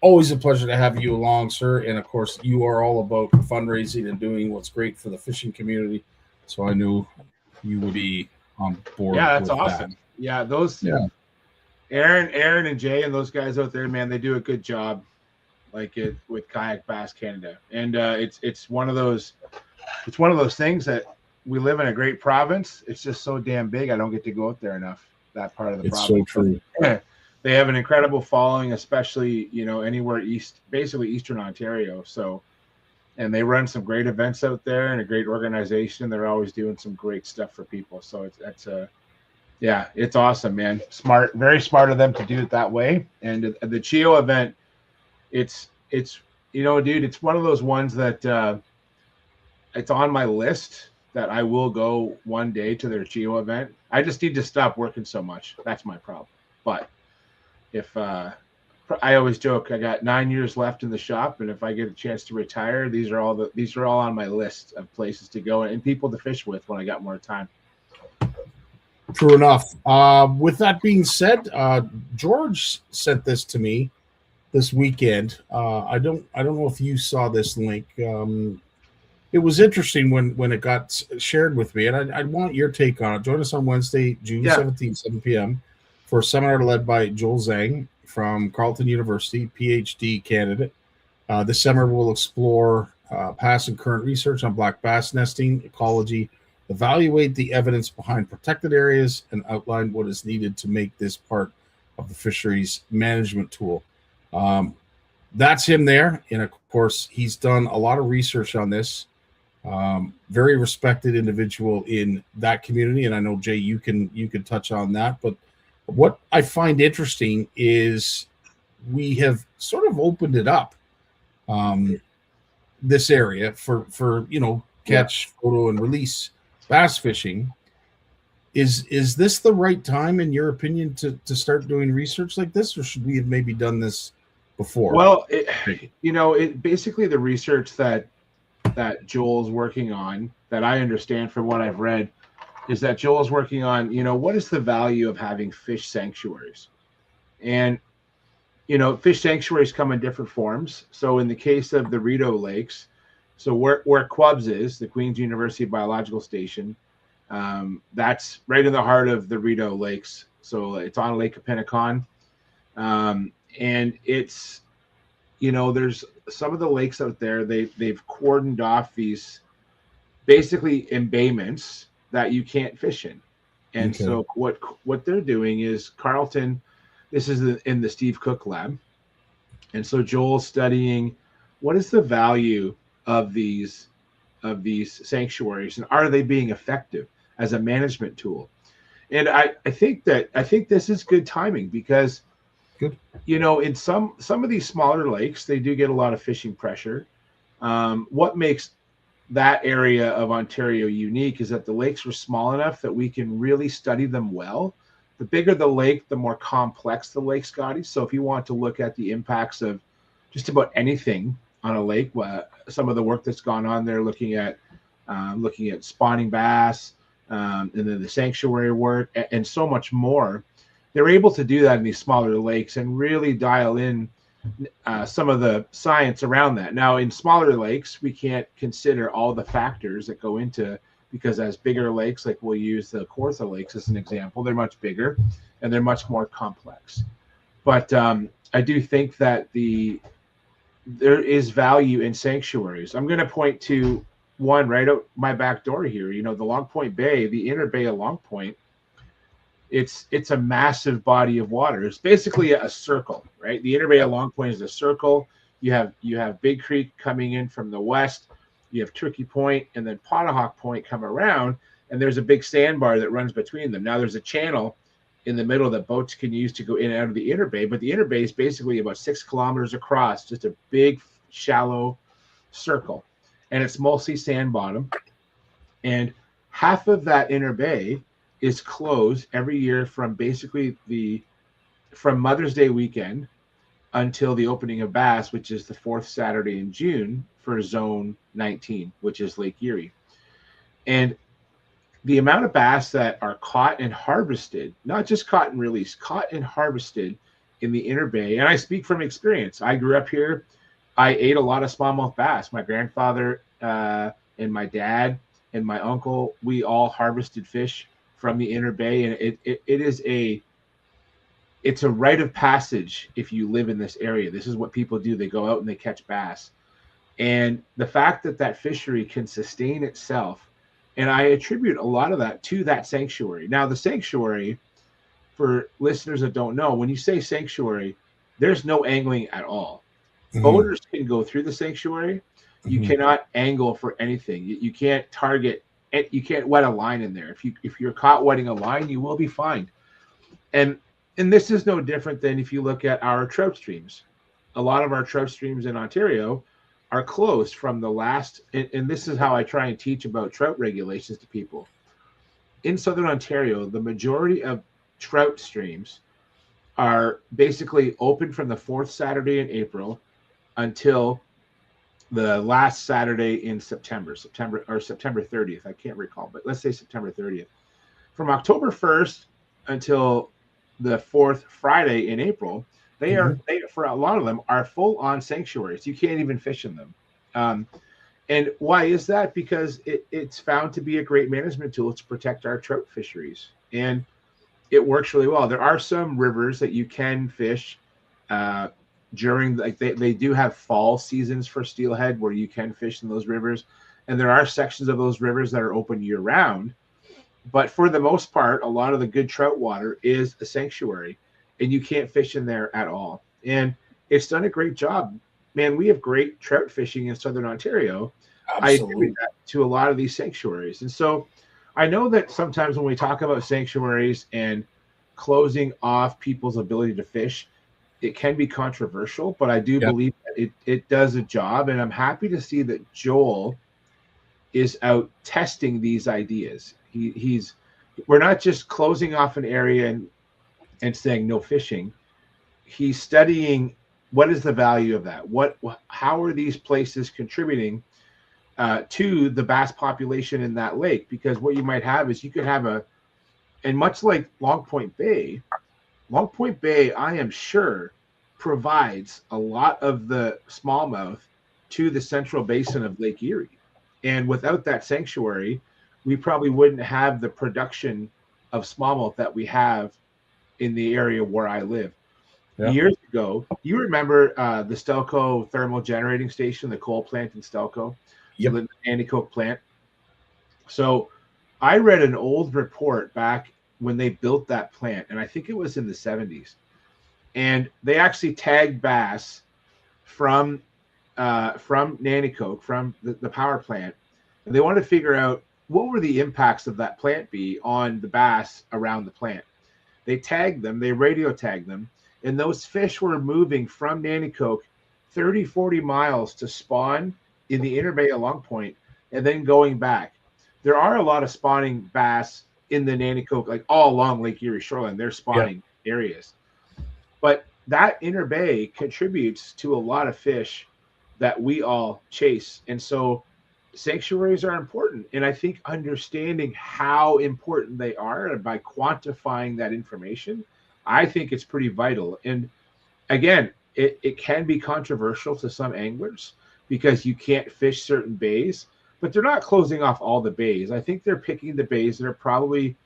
always a pleasure to have you along, sir. And of course, you are all about fundraising and doing what's great for the fishing community. So I knew you would be on board. Yeah, that's awesome. That. Aaron and Jay and those guys out there, man, they do a good job, like it with Kayak Bass Canada. And it's one of those things that we live in a great province. It's just so damn big. I don't get to go out there enough. That part of the province. It's so true. They have an incredible following, especially, anywhere basically Eastern Ontario. So, and they run some great events out there and a great organization. They're always doing some great stuff for people. So it's awesome, man. Smart, very smart of them to do it that way. And the CHIO event, it's dude, it's one of those ones that it's on my list that I will go one day to their CHIO event. I just need to stop working so much. That's my problem. But if I always joke, I got 9 years left in the shop, and if I get a chance to retire, these are all on my list of places to go and people to fish with when I got more time. True enough. With that being said, George sent this to me this weekend. I don't know if you saw this link. It was interesting when it got shared with me, and I want your take on it. Join us on Wednesday, June 17th, 7 p.m. for a seminar led by Joel Zhang from Carleton University, PhD candidate. This seminar will explore past and current research on black bass nesting, ecology, evaluate the evidence behind protected areas, and outline what is needed to make this part of the fisheries management tool. That's him there. And of course, he's done a lot of research on this. Very respected individual in that community. And I know, Jay, you can touch on that. But what I find interesting is we have sort of opened it up, this area for catch, photo, and release bass fishing. Is this the right time, in your opinion, to start doing research like this, or should we have maybe done this before? Well, it basically the research that Joel's working on, that I understand from what I've read, is that Joel's working on, what is the value of having fish sanctuaries? And, fish sanctuaries come in different forms. So in the case of the Rideau Lakes, so where Qubbs is, the Queen's University Biological Station, that's right in the heart of the Rideau Lakes. So it's on Lake Appinicon. And it's, there's some of the lakes out there, they've cordoned off these basically embayments that you can't fish in. And Okay. so what they're doing is Carlton, this is in the Steve Cook lab. And so Joel's studying what is the value of these sanctuaries, and are they being effective as a management tool? And I think this is good timing because Good. in some of these smaller lakes, they do get a lot of fishing pressure. What makes that area of Ontario unique is that the lakes were small enough that we can really study them well. The bigger the lake, the more complex the lake, Scotty. So if you want to look at the impacts of just about anything on a lake, some of the work that's gone on there, looking at spawning bass, and then the sanctuary work, and so much more, they're able to do that in these smaller lakes and really dial in some of the science around that. Now, in smaller lakes, we can't consider all the factors that go into, because as bigger lakes, like we'll use the Kawartha Lakes as an example, they're much bigger and they're much more complex. But I do think that there is value in sanctuaries. I'm going to point to one right out my back door here. The Long Point Bay, the inner bay of Long Point, it's a massive body of water. It's basically a circle, right? The inner bay of Long Point is a circle. You have Big Creek coming in from the west. You have Turkey Point, and then Ponahawk Point come around, and there's a big sandbar that runs between them. Now there's a channel in the middle that boats can use to go in and out of the inner bay, but the inner bay is basically about 6 kilometers across, just a big shallow circle, and it's mostly sand bottom. And half of that inner bay is closed every year from basically from Mother's Day weekend until the opening of bass, which is the 4th Saturday in June for Zone 19, which is Lake Erie. And the amount of bass that are caught and harvested, not just caught and released, caught and harvested in the inner bay. And I speak from experience. I grew up here. I ate a lot of smallmouth bass. My grandfather and my dad and my uncle, we all harvested fish from the inner bay. And it's a rite of passage if you live in this area. This is what people do. They go out and they catch bass. And the fact that fishery can sustain itself, and I attribute a lot of that to that sanctuary. Now, the sanctuary, for listeners that don't know, when you say sanctuary, there's no angling at all. Mhm. Boaters can go through the sanctuary. You Mhm. cannot angle for anything. You can't target, you can't wet a line in there. If you're caught wetting a line, you will be fined. And this is no different than if you look at our trout streams. A lot of our trout streams in Ontario are closed from the last, and this is how I try and teach about trout regulations to people. In Southern Ontario, the majority of trout streams are basically open from the 4th Saturday in April until the last Saturday in September 30th. I can't recall, but let's say September 30th. From October 1st until the 4th Friday in April, they for a lot of them are full on sanctuaries. You can't even fish in them. And why is that? Because it's found to be a great management tool to protect our trout fisheries. And it works really well. There are some rivers that you can fish during, like they do have fall seasons for steelhead where you can fish in those rivers. And there are sections of those rivers that are open year round. But for the most part, a lot of the good trout water is a sanctuary, and you can't fish in there at all. And it's done a great job. Man, we have great trout fishing in Southern Ontario. I attribute that to a lot of these sanctuaries. And so I know that sometimes when we talk about sanctuaries and closing off people's ability to fish, it can be controversial, but I do believe that it does a job. And I'm happy to see that Joel is out testing these ideas. We're not just closing off an area and saying no fishing. He's studying what is the value of that? How are these places contributing to the bass population in that lake? Because what you might have is you could have and much like Long Point Bay, I am sure, provides a lot of the smallmouth to the central basin of Lake Erie. And without that sanctuary, we probably wouldn't have the production of smallmouth that we have in the area where I live. Yeah. Years ago, you remember the Stelco thermal generating station, the coal plant in Stelco, Yep. the Nanticoke plant. So I read an old report back when they built that plant, and I think it was in the 70s. And they actually tagged bass from Nanticoke, from the power plant, and they wanted to figure out what were the impacts of that plant be on the bass around the plant. They tagged them, they radio tagged them, and those fish were moving from Nanticoke 30, 40 miles to spawn in the inner bay at Long Point and then going back. There are a lot of spawning bass in the Nanticoke, like all along Lake Erie shoreline. They're spawning areas. But that inner bay contributes to a lot of fish that we all chase. And so sanctuaries are important. And I think understanding how important they are and by quantifying that information, I think it's pretty vital. And again, it can be controversial to some anglers because you can't fish certain bays, but they're not closing off all the bays. I think they're picking the bays that are probably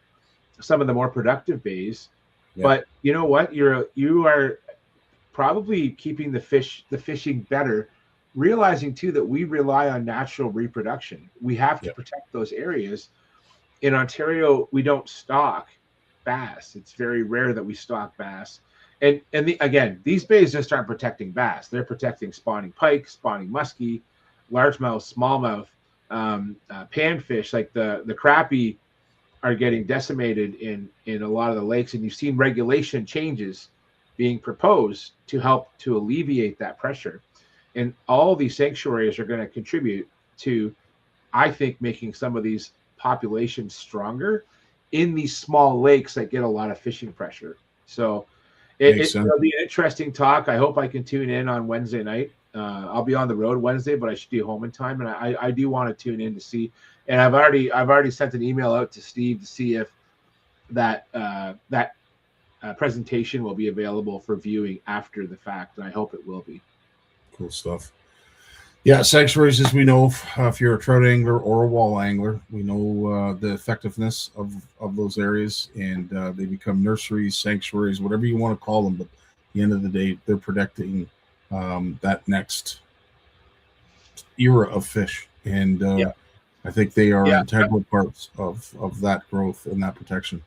some of the more productive bays. Yeah. But you know what? You are probably keeping the fishing better, realizing too that we rely on natural reproduction. We have to protect those areas. In Ontario, we don't stock bass. It's very rare that we stock bass. And again, these bays just aren't protecting bass. They're protecting spawning pike, spawning muskie, largemouth, smallmouth, panfish. Like the crappie are getting decimated in a lot of the lakes, and you've seen regulation changes being proposed to help to alleviate that pressure. And all these sanctuaries are going to contribute to, I think, making some of these populations stronger in these small lakes that get a lot of fishing pressure. So it'll be an interesting talk. I hope I can tune in on Wednesday night. I'll be on the road Wednesday, but I should be home in time. And I do want to tune in to see. And I've already sent an email out to Steve to see if that presentation will be available for viewing after the fact. And I hope it will be. Cool stuff. Yeah, sanctuaries, as we know, if you're a trout angler or a wall angler, we know the effectiveness of those areas, and they become nurseries, sanctuaries, whatever you want to call them. But at the end of the day, they're protecting that next era of fish, and I think they are integral parts of that growth and that protection.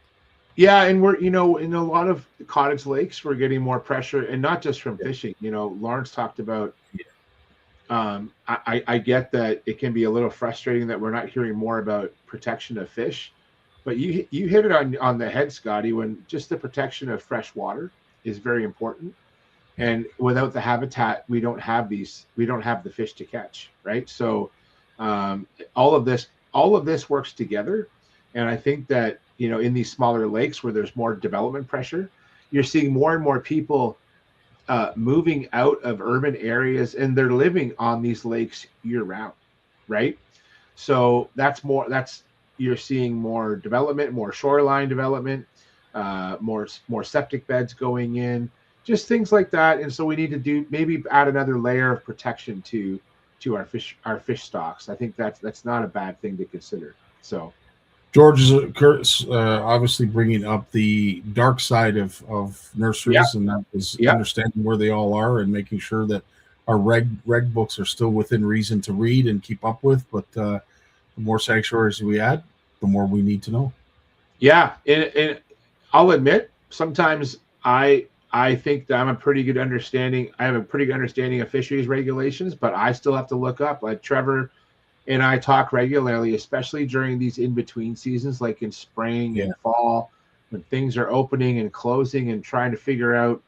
Yeah, and we're in a lot of cottage lakes, we're getting more pressure, and not just from fishing. Lawrence talked about. I get that it can be a little frustrating that we're not hearing more about protection of fish, but you hit it on the head, Scotty, when just the protection of fresh water is very important. And without the habitat, we don't have the fish to catch, right? So all of this works together. And I think that, in these smaller lakes where there's more development pressure, you're seeing more and more people moving out of urban areas, and they're living on these lakes year round, right? So you're seeing more development, more shoreline development, more septic beds going in, just things like that. And so we need to maybe add another layer of protection to our fish stocks. I think that's not a bad thing to consider. So George is obviously bringing up the dark side of nurseries, and that is understanding where they all are and making sure that our reg books are still within reason to read and keep up with. But the more sanctuaries we add, the more we need to know. Yeah, and I'll admit, sometimes I think that I have a pretty good understanding of fisheries regulations, but I still have to look up. Like Trevor and I talk regularly, especially during these in-between seasons, like in spring and fall, when things are opening and closing, and trying to figure out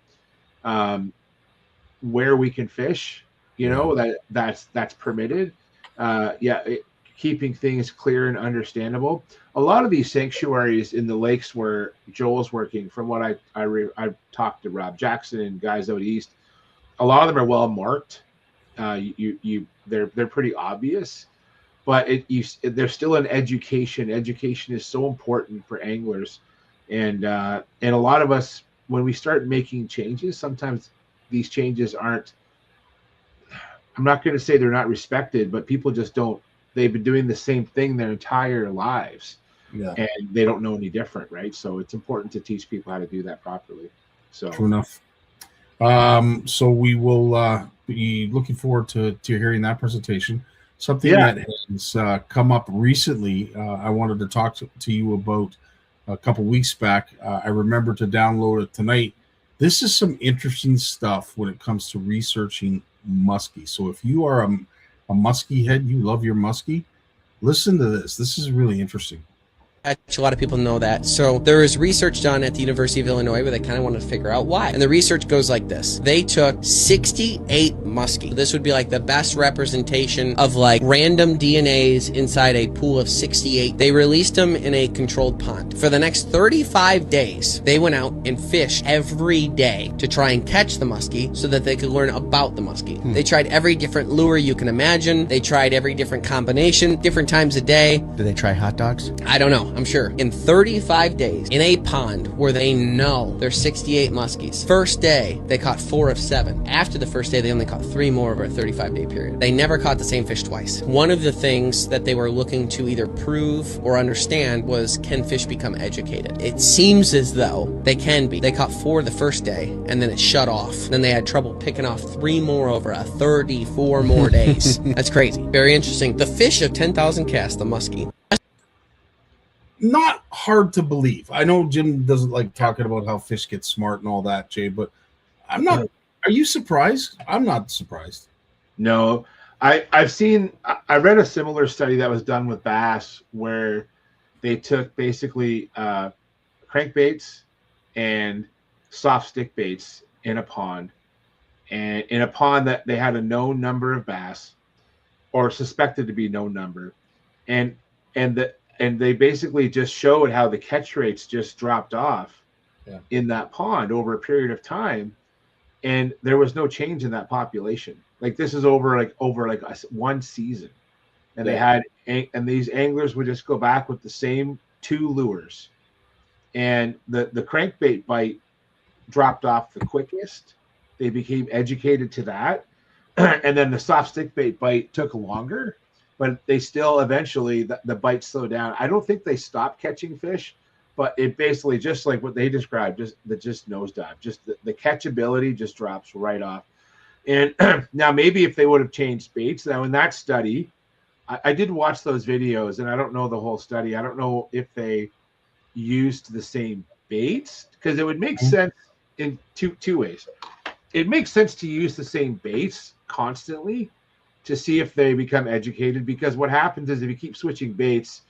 where we can fish, that's permitted. Keeping things clear and understandable. A lot of these sanctuaries in the lakes where Joel's working, from what I talked to Rob Jackson and guys out east, a lot of them are well marked. They're pretty obvious, but there's still an education. Education is so important for anglers, and a lot of us, when we start making changes, sometimes these changes aren't. I'm not going to say they're not respected, but people just don't. They've been doing the same thing their entire lives, and they don't know any different, right? So it's important to teach people how to do that properly. So true enough. So we will be looking forward to hearing that presentation. Something that has come up recently, I wanted to talk to you about a couple weeks back. I remember to download it tonight. This is some interesting stuff when it comes to researching muskie. So if you are a muskie head, you love your muskie, listen to this. This is really interesting. Actually, a lot of people know that. So there was research done at the University of Illinois where they kind of wanted to figure out why. And the research goes like this. They took 68 muskie. This would be like the best representation of like random DNAs inside a pool of 68. They released them in a controlled pond. For the next 35 days, they went out and fished every day to try and catch the muskie so that they could learn about the muskie. They tried every different lure you can imagine. They tried every different combination, different times a day. Do they try hot dogs? I don't know. I'm sure. In 35 days, in a pond where they know there's 68 muskies, first day, they caught 4 of 7. After the first day, they only caught 3 more over a 35-day period. They never caught the same fish twice. One of the things that they were looking to either prove or understand was, can fish become educated? It seems as though they can be. They caught 4 the first day, and then it shut off. Then they had trouble picking off 3 more over a 34 more days. That's crazy. Very interesting. The fish of 10,000 casts, the muskie. Not hard to believe. I know Jim doesn't like talking about how fish get smart and all that, Jay, but I'm not. Are you surprised? I'm not surprised. No, I read a similar study that was done with bass where they took basically crankbaits and soft stick baits in a pond, and in a pond that they had a known number of bass or suspected to be known number, and they basically just showed how the catch rates just dropped off in that pond over a period of time, and there was no change in that population. Like this is over one season, and they had, and these anglers would just go back with the same 2 lures, and the crankbait bite dropped off the quickest. They became educated to that, and then the soft stick bait bite took longer. But they still eventually, the bite slowed down. I don't think they stopped catching fish, but it basically, just like what they described, just nosedive. Just the catchability just drops right off. And now maybe if they would have changed baits, now in that study, I did watch those videos, and I don't know the whole study. I don't know if they used the same baits, because it would make sense in two ways. It makes sense to use the same baits constantly to see if they become educated, because what happens is if you keep switching baits,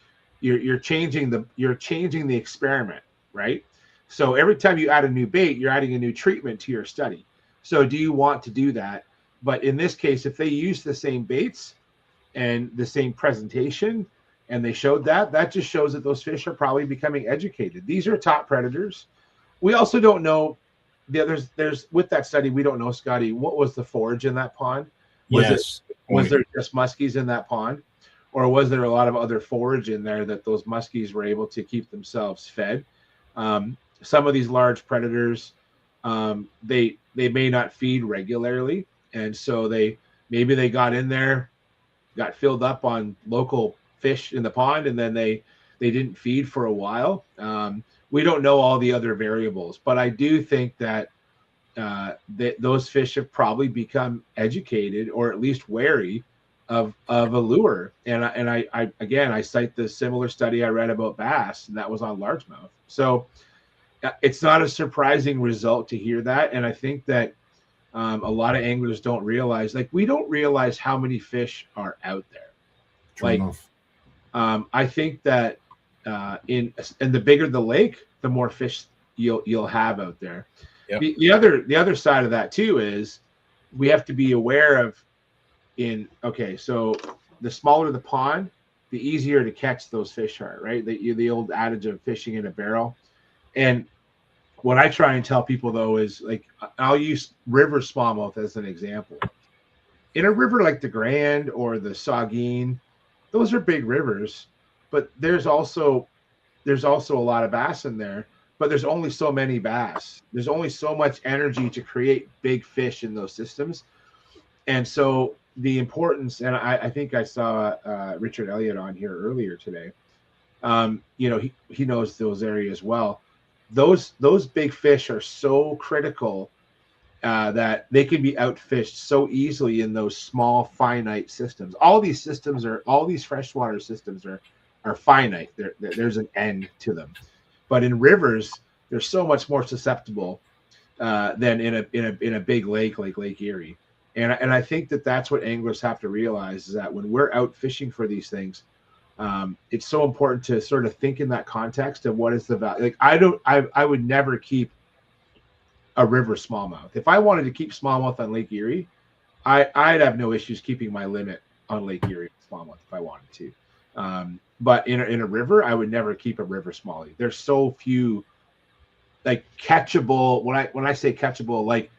you're changing the experiment, right? So every time you add a new bait, you're adding a new treatment to your study. So do you want to do that? But in this case, if they use the same baits and the same presentation, and they showed that just shows that those fish are probably becoming educated. These are top predators. We also don't know. There's with that study, we don't know, Scotty, what was the forage in that pond? Was there just muskies in that pond, or was there a lot of other forage in there that those muskies were able to keep themselves fed? Some of these large predators, they may not feed regularly, and so maybe they got in there, got filled up on local fish in the pond, and then they didn't feed for a while. We don't know all the other variables, but I do think that those fish have probably become educated, or at least wary of a lure. And I cite the similar study I read about bass, and that was on largemouth. So it's not a surprising result to hear that. And I think that a lot of anglers don't realize, like, we don't realize how many fish are out there. True enough. I think that and the bigger the lake, the more fish you'll have out there. Yep. The other side of that too is we have to be aware of so the smaller the pond, the easier to catch those fish are, right? The old adage of fishing in a barrel. And what I try and tell people though is, like, I'll use river smallmouth as an example. In a river like the Grand or the Saugeen, those are big rivers, but there's also a lot of bass in there, but there's only so many bass. There's only so much energy to create big fish in those systems. And so the importance, and I think I saw Richard Elliott on here earlier today. He knows those areas well. Those big fish are so critical that they can be outfished so easily in those small finite systems. All these freshwater systems are finite. There's an end to them, but in rivers they're so much more susceptible than in a big lake like Lake Erie. And I think that's what anglers have to realize, is that when we're out fishing for these things, it's so important to sort of think in that context of what is the value. Like I would never keep a river smallmouth. If I wanted to keep smallmouth on Lake Erie, I'd have no issues keeping my limit on Lake Erie smallmouth if I wanted to. But in a river, I would never keep a river smallie. There's so few like catchable. When I say catchable, like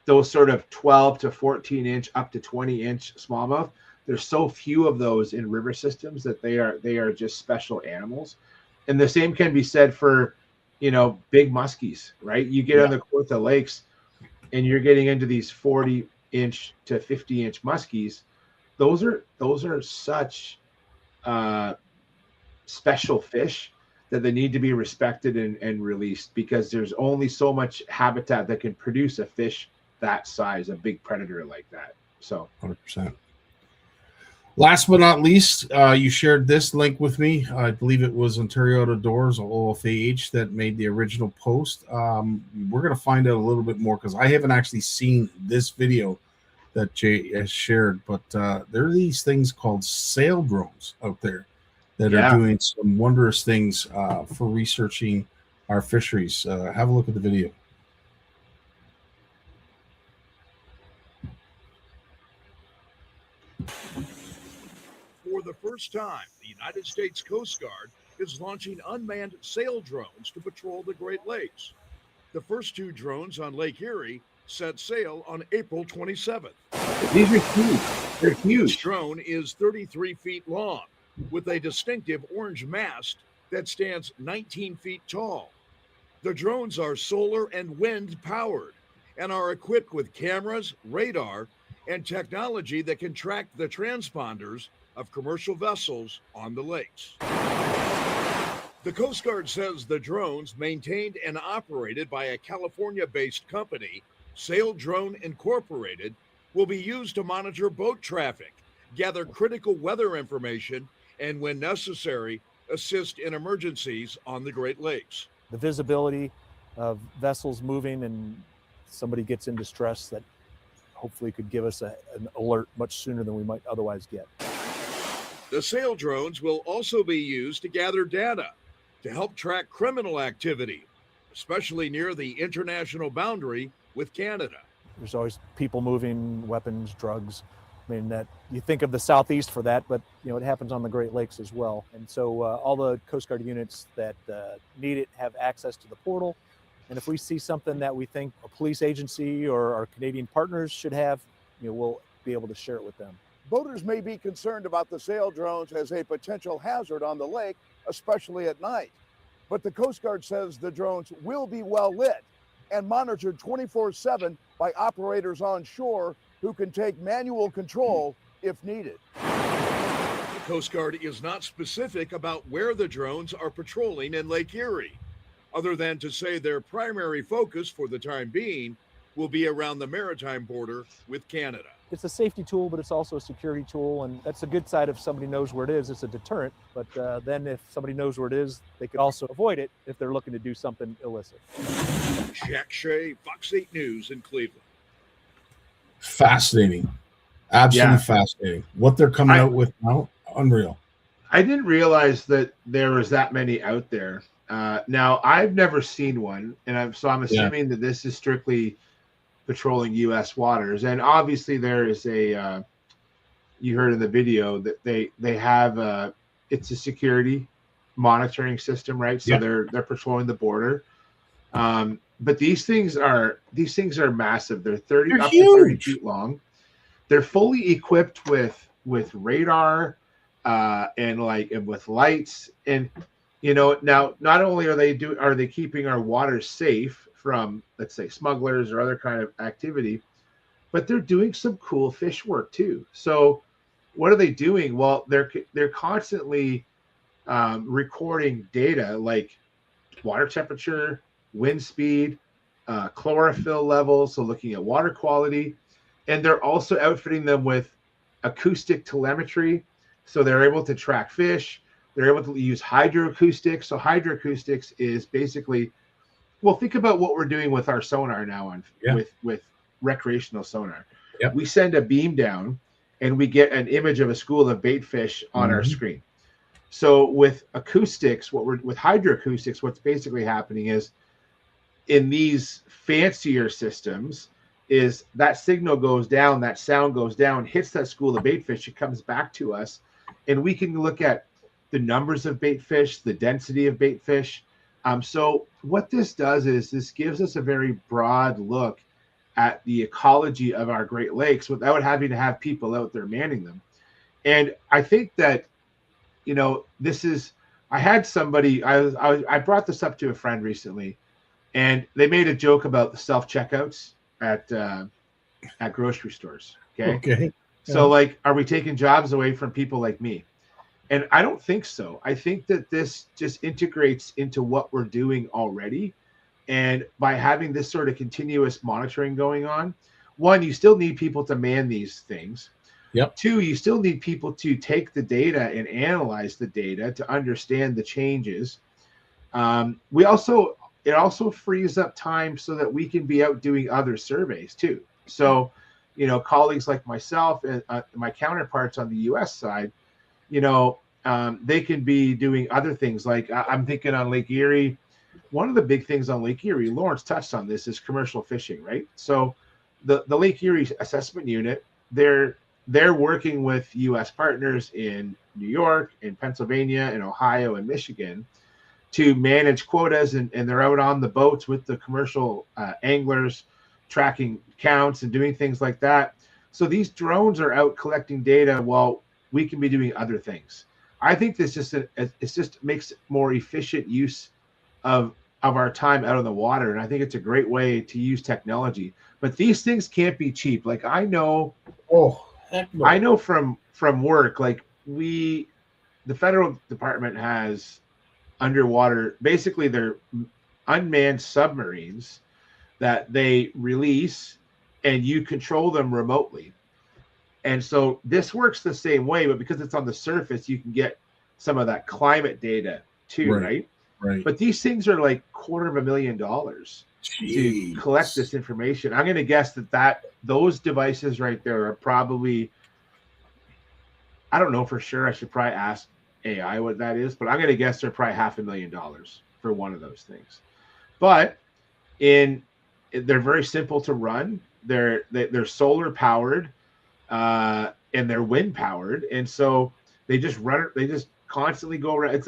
those sort of 12 to 14 inch up to 20 inch smallmouth, there's so few of those in river systems that they are just special animals. And the same can be said for, big muskies, right? You get on the Kawartha Lakes and you're getting into these 40 inch to 50 inch muskies. Those are such special fish that they need to be respected and released, because there's only so much habitat that can produce a fish that size, a big predator like that. So 100%. Last but not least, you shared this link with me. I believe it was Ontario Outdoors, OFAH, that made the original post. We're going to find out a little bit more, because I haven't actually seen this video that Jay has shared, but there are these things called sail drones out there that are doing some wondrous things for researching our fisheries. Have a look at the video. For the first time, the United States Coast Guard is launching unmanned sail drones to patrol the Great Lakes. The first 2 drones on Lake Erie set sail on April 27th. These are huge. They're huge. Each drone is 33 feet long, with a distinctive orange mast that stands 19 feet tall. The drones are solar and wind powered and are equipped with cameras, radar, and technology that can track the transponders of commercial vessels on the lakes. The Coast Guard says the drones, maintained and operated by a California-based company, Sail Drone Incorporated, will be used to monitor boat traffic, gather critical weather information, and when necessary, assist in emergencies on the Great Lakes. The visibility of vessels moving and somebody gets in distress, that hopefully could give us an alert much sooner than we might otherwise get. The sail drones will also be used to gather data to help track criminal activity, especially near the international boundary with Canada. There's always people moving, weapons, drugs. I mean, that you think of the Southeast for that, but it happens on the Great Lakes as well. And so all the Coast Guard units that need it have access to the portal. And if we see something that we think a police agency or our Canadian partners should have, we'll be able to share it with them. Boaters may be concerned about the sail drones as a potential hazard on the lake, especially at night. But the Coast Guard says the drones will be well lit and monitored 24/7 by operators on shore who can take manual control if needed. The Coast Guard is not specific about where the drones are patrolling in Lake Erie, other than to say their primary focus for the time being will be around the maritime border with Canada. It's a safety tool, but it's also a security tool, and that's a good side. If somebody knows where it is, it's a deterrent. But then if somebody knows where it is, they could also avoid it if they're looking to do something illicit. Jack Shea, Fox 8 News in Cleveland. Fascinating. Absolutely fascinating. What they're coming out with now, unreal. I didn't realize that there was that many out there. Now, I've never seen one, and I'm assuming that this is strictly patrolling U.S. waters. And obviously there is a, you heard in the video that they have it's a security monitoring system, right? So they're patrolling the border. But these things are massive. They're They're up to 30 huge. feet long. They're fully equipped with radar and with lights. And now not only are they keeping our waters safe from, let's say, smugglers or other kind of activity, but they're doing some cool fish work too. So what are they doing? Well, they're constantly recording data like water temperature, wind speed, chlorophyll levels, so looking at water quality. And they're also outfitting them with acoustic telemetry, so they're able to track fish. They're able to use hydroacoustics. So hydroacoustics is basically, well, think about what we're doing with our sonar now with recreational sonar. Yep. We send a beam down and we get an image of a school of bait fish on our screen. So with acoustics, with hydroacoustics, what's basically happening is in these fancier systems is that signal goes down, that sound goes down, hits that school of bait fish, it comes back to us, and we can look at the numbers of bait fish, the density of bait fish. So what this does is this gives us a very broad look at the ecology of our Great Lakes without having to have people out there manning them. And I think that, this is, I had somebody, I brought this up to a friend recently, and they made a joke about the self-checkouts at grocery stores. Okay. So are we taking jobs away from people like me? And I don't think so. I think that this just integrates into what we're doing already. And by having this sort of continuous monitoring going on, one, you still need people to man these things. Yep. Two, you still need people to take the data and analyze the data to understand the changes. It also frees up time so that we can be out doing other surveys too. So, colleagues like myself and my counterparts on the U.S. side, they can be doing other things. Like I'm thinking on Lake Erie, one of the big things on Lake Erie, Lawrence touched on this, is commercial fishing, right? So the Lake Erie Assessment Unit, they're working with U.S. partners in New York, in Pennsylvania, in Ohio, and Michigan to manage quotas, and they're out on the boats with the commercial anglers, tracking counts and doing things like that. So these drones are out collecting data while we can be doing other things. I think this just makes more efficient use of our time out on the water, and I think it's a great way to use technology. But these things can't be cheap. Like I know from work, like the federal department has underwater, basically they're unmanned submarines that they release and you control them remotely. And so this works the same way, but because it's on the surface, you can get some of that climate data too, right? Right. But these things are like $250,000 to collect this information. I'm going to guess that those devices right there are probably, I don't know for sure. I should probably ask AI what that is, but I'm going to guess they're probably $500,000 for one of those things. But they're very simple to run. They're solar powered, and they're wind powered, and so they just run it. They just constantly go around. It's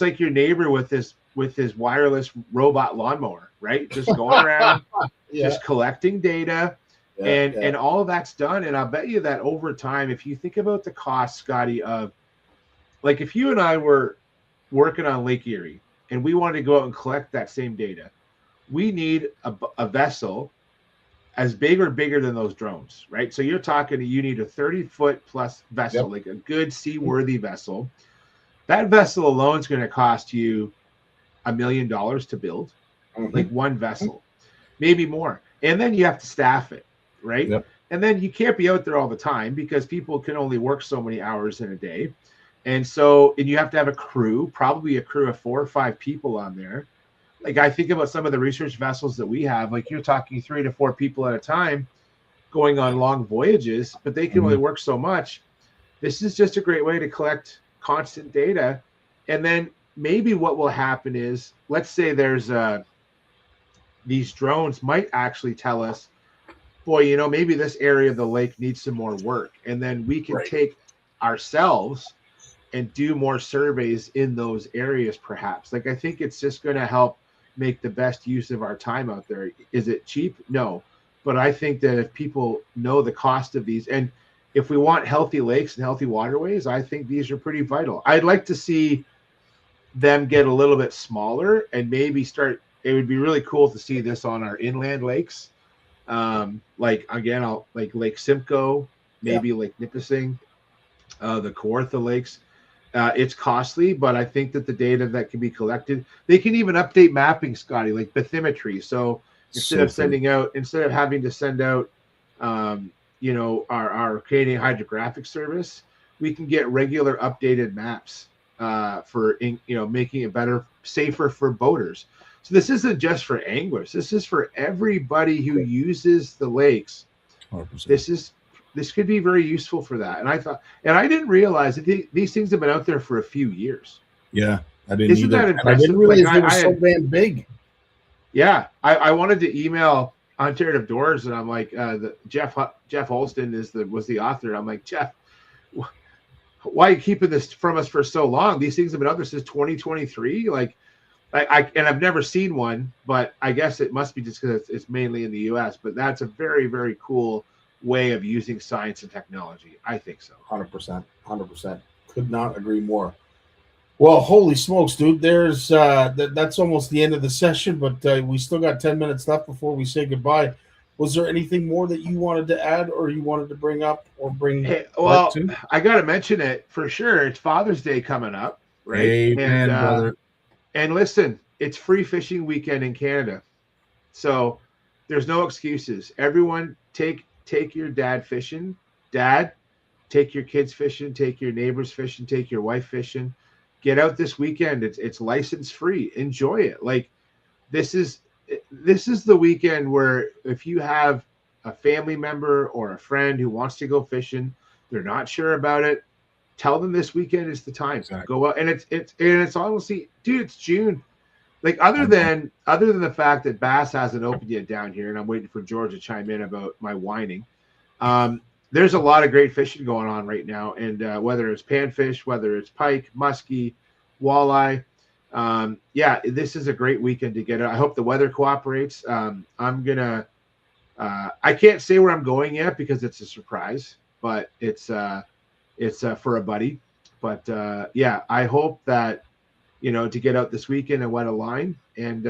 like your neighbor with his wireless robot lawnmower, right? Just going around, just collecting data, and all of that's done. And I'll bet you that over time, if you think about the cost, Scotty, of like if you and I were working on Lake Erie and we wanted to go out and collect that same data, we need a vessel as big or bigger than those drones, right? So you're talking, you need a 30-foot plus vessel, like a good seaworthy vessel. That vessel alone is going to cost you $1 million to build, like one vessel, maybe more. And then you have to staff it, right? Yep. And then you can't be out there all the time because people can only work so many hours in a day. And you have to have a crew, probably a crew of 4 or 5 people on there. Like I think about some of the research vessels that we have, like you're talking 3 to 4 people at a time going on long voyages, but they can only work so much. This is just a great way to collect constant data. And then maybe what will happen is, let's say there's these drones might actually tell us, boy, maybe this area of the lake needs some more work. And then we can take ourselves and do more surveys in those areas, perhaps. Like, I think it's just going to help make the best use of our time out there. Is it cheap? No. But I think that if people know the cost of these, and if we want healthy lakes and healthy waterways, I think these are pretty vital. I'd like to see them get a little bit smaller and maybe start. It would be really cool to see this on our inland lakes. Like again, like Lake Simcoe, maybe Lake Nipissing, the Kawartha lakes. It's costly, but I think that the data that can be collected, they can even update mapping, Scotty, like bathymetry. So instead of having to send out, you know, our Canadian Hydrographic Service, we can get regular updated maps for, you know, making it better, safer for boaters. So this isn't just for anglers. This is for everybody who uses the lakes. 100%. This could be very useful for that. And I didn't realize that these things have been out there for a few years. Yeah, I didn't Isn't either. that impressive? I didn't realize Like, they were so damn big. Yeah, I wanted to email Ontario of Doors, and I'm like, Jeff Holston was the author. I'm like, Jeff, why are you keeping this from us for so long? These things have been out there since 2023. Like, and I've never seen one, but I guess it must be just because it's mainly in the U.S. But that's a very, very cool way of using science and technology. I think so. 100%. Could not agree more. Well, holy smokes, dude. There's that's almost the end of the session, but we still got 10 minutes left before we say goodbye. Was there anything more that you wanted to add or you wanted to bring up or bring? Hey, well, I got to mention it for sure. It's Father's Day coming up, right? Amen, brother. And listen, it's free fishing weekend in Canada. So there's no excuses. Everyone take your dad fishing. Dad, take your kids fishing, take your neighbors fishing, take your wife fishing. Get out this weekend. It's license free. Enjoy it. Like this is the weekend where if you have a family member or a friend who wants to go fishing, they're not sure about it, tell them this weekend is the time. Exactly. Go out, and it's honestly, dude, it's June. Like other than the fact that bass hasn't opened yet down here, and I'm waiting for George to chime in about my whining. There's a lot of great fishing going on right now, and whether it's panfish, whether it's pike, muskie, walleye, this is a great weekend to get it. I hope the weather cooperates. I'm gonna. I can't say where I'm going yet because it's a surprise, but it's for a buddy. But I hope that to get out this weekend and wet a line, and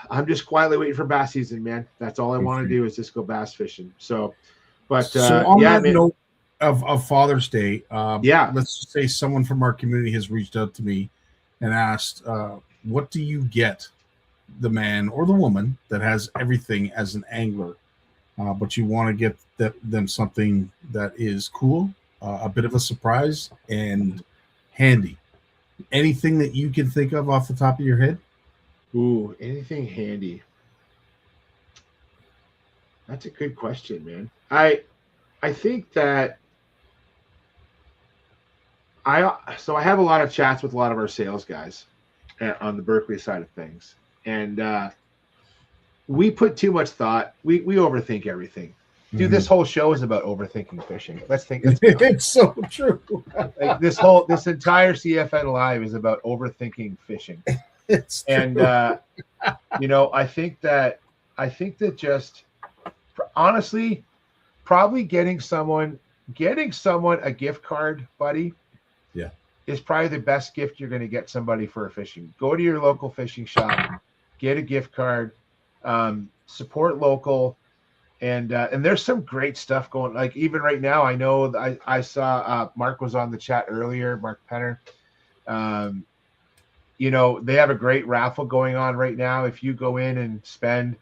I'm just quietly waiting for bass season, man. That's all I want to do is just go bass fishing. So. But on that note of Father's Day, let's just say someone from our community has reached out to me and asked, what do you get the man or the woman that has everything as an angler, but you want to get them something that is cool, a bit of a surprise, and handy? Anything that you can think of off the top of your head? Ooh, anything handy. That's a good question, man. I think that I have a lot of chats with a lot of our sales guys on the Berkeley side of things, and we put too much thought. We overthink everything. Dude, this whole show is about overthinking fishing. Let's think. It's so true. Like this entire CFN Live is about overthinking fishing. It's true. And I think that just honestly, probably getting someone a gift card, buddy, is probably the best gift you're going to get somebody for a fishing. Go to your local fishing shop, get a gift card, support local, and there's some great stuff going. Like even right now, I know I saw Mark was on the chat earlier, Mark Penner. They have a great raffle going on right now. If you go in and spend,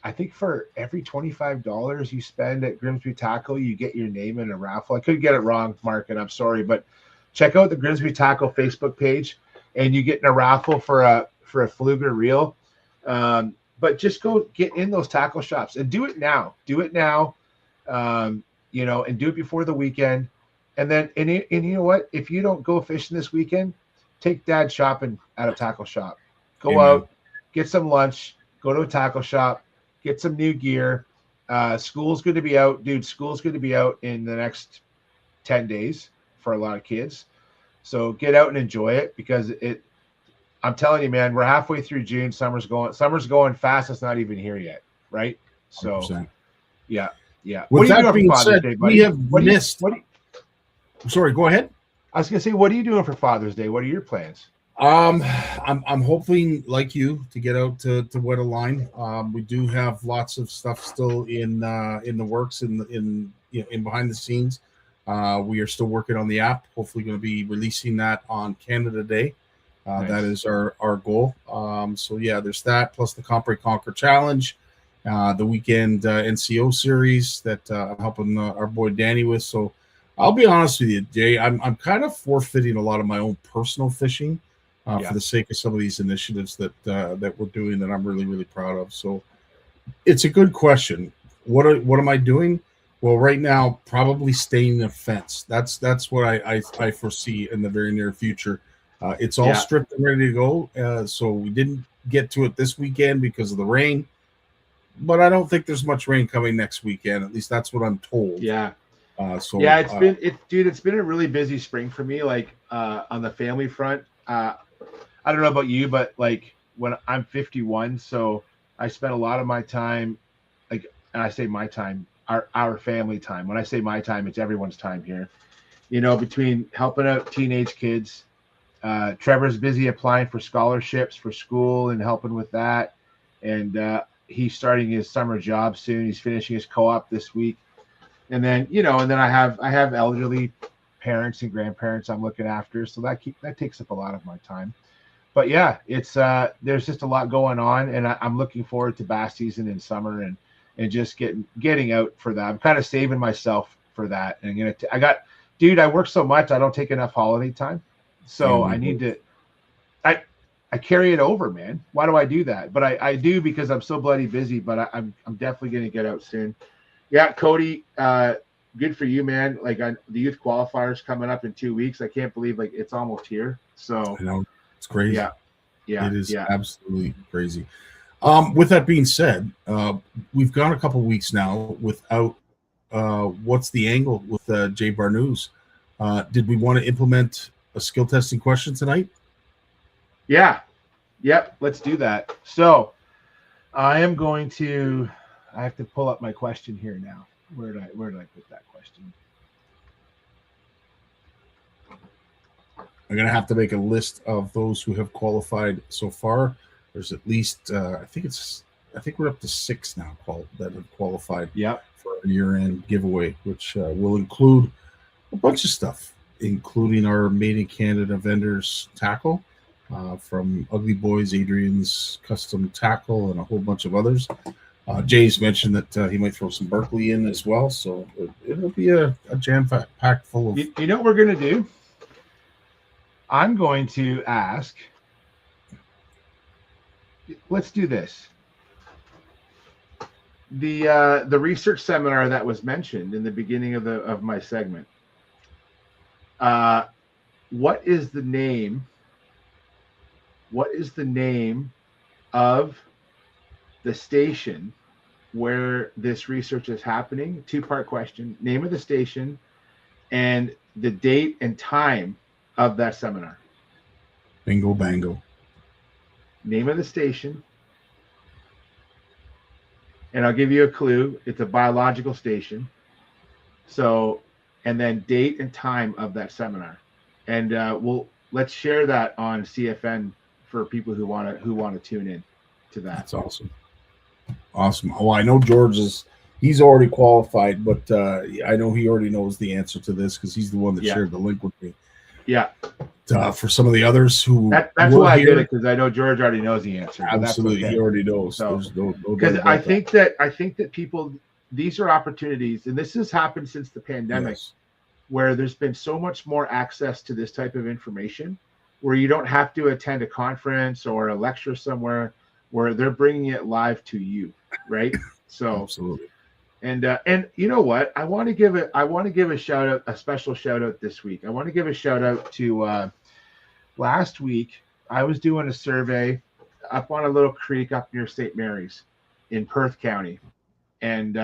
I think for every $25 you spend at Grimsby Tackle, you get your name in a raffle. I could get it wrong, Mark, and I'm sorry, but check out the Grimsby Tackle Facebook page, and you get in a raffle for a Fluger reel. But just go get in those tackle shops and do it now. And do it before the weekend. And then, and you know what? If you don't go fishing this weekend, take Dad shopping at a tackle shop. Go out, get some lunch, go to a tackle shop. Get some new gear. School's going to be out. Dude, school's going to be out in the next 10 days for a lot of kids. So get out and enjoy it because I'm telling you, man, we're halfway through June. Summer's going fast. It's not even here yet, right? So, 100%. yeah. What With are you that doing for being Father's said, Day, buddy? we have missed. Sorry, go ahead. I was gonna say, what are you doing for Father's Day? What are your plans? I'm hoping, like you, to get out to wet a line. We do have lots of stuff still in the works in behind the scenes. We are still working on the app. Hopefully, going to be releasing that on Canada Day. Nice. That is our goal. So yeah, there's that plus the Compre Conquer Challenge, the weekend NCO series that I'm helping our boy Danny with. So I'll be honest with you, Jay, I'm kind of forfeiting a lot of my own personal fishing for the sake of some of these initiatives that we're doing that I'm really, really proud of. So it's a good question. What am I doing? Well, right now, probably staying the fence. That's what I foresee in the very near future. It's all stripped and ready to go. So we didn't get to it this weekend because of the rain, but I don't think there's much rain coming next weekend. At least that's what I'm told. It's been a really busy spring for me. Like on the family front, I don't know about you, but like when I'm 51, so I spent a lot of my time, like, and I say my time, our family time. When I say my time, it's everyone's time here. You know, between helping out teenage kids. Trevor's busy applying for scholarships for school and helping with that. And he's starting his summer job soon. He's finishing his co-op this week. And then, I have elderly parents and grandparents I'm looking after. So that takes up a lot of my time. But yeah, it's there's just a lot going on, and I'm looking forward to bass season in summer and just getting out for that. I'm kind of saving myself for that. And I work so much, I don't take enough holiday time. So I need to, I carry it over, man. Why do I do that? But I do because I'm so bloody busy, but I'm definitely going to get out soon. Yeah. Cody, good for you, man. Like the youth qualifiers coming up in 2 weeks. I can't believe like it's almost here. So I know it's crazy. Yeah. It is absolutely crazy. With that being said, we've gone a couple weeks now without, what's the angle with Jay Barnucz? Did we want to implement a skill testing question tonight? Yep, let's do that. So I have to pull up my question here now. Where did I put that question? I'm gonna have to make a list of those who have qualified so far. There's at least I think we're up to 6 now that have qualified for a year-end giveaway, which will include a bunch of stuff, including our Made in Canada vendors tackle from Ugly Boys, Adrian's Custom Tackle, and a whole bunch of others. Jay's mentioned that he might throw some Berkeley in as well, so it'll be a jam-packed full of... You know what we're going to do? I'm going to ask... Let's do this. The research seminar that was mentioned in the beginning of my segment. What is the name of the station where this research is happening? 2-part question. Name of the station and the date and time of that seminar. Bingo bango. Name of the station. And I'll give you a clue. It's a biological station. So, and then date and time of that seminar. And let's share that on CFN for people who want to tune in to that. That's awesome. Well, I know he's already qualified, but I know he already knows the answer to this because he's the one that shared the link with me. Yeah. For some of the others who that's why I did it, because I know George already knows the answer. Absolutely, he already knows. So, no because I think that people, these are opportunities, and this has happened since the pandemic, where there's been so much more access to this type of information, where you don't have to attend a conference or a lecture somewhere, where they're bringing it live to you, right? So absolutely. And you know what? I want to give a shout out, a special shout out this week. I want to give a shout out to last week. I was doing a survey up on a little creek up near St. Mary's in Perth County, and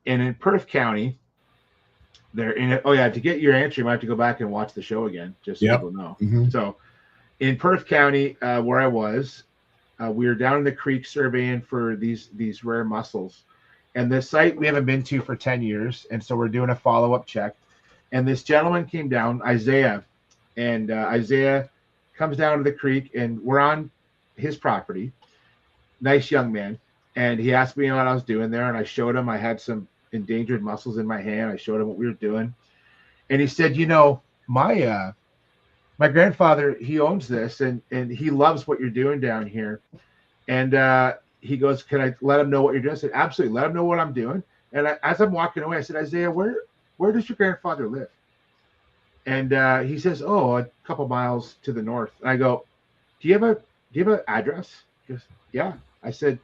in Perth County, they're in it. Oh yeah, to get your answer, you might have to go back and watch the show again, just so people know. Mm-hmm. So in Perth County, where I was, we were down in the creek surveying for these rare mussels. And this site we haven't been to for 10 years. And so we're doing a follow-up check. And this gentleman came down, Isaiah, and Isaiah comes down to the creek, and we're on his property. Nice young man. And he asked me what I was doing there, and I showed him I had some endangered mussels in my hand. I showed him what we were doing. And he said, you know, my grandfather, he owns this, and he loves what you're doing down here. And he goes, can I let him know what you're doing? I said, absolutely, let him know what I'm doing. And as I'm walking away, I said, Isaiah, where does your grandfather live? And he says, oh, a couple miles to the north. And I go, do you have an address? He goes, yeah. I said,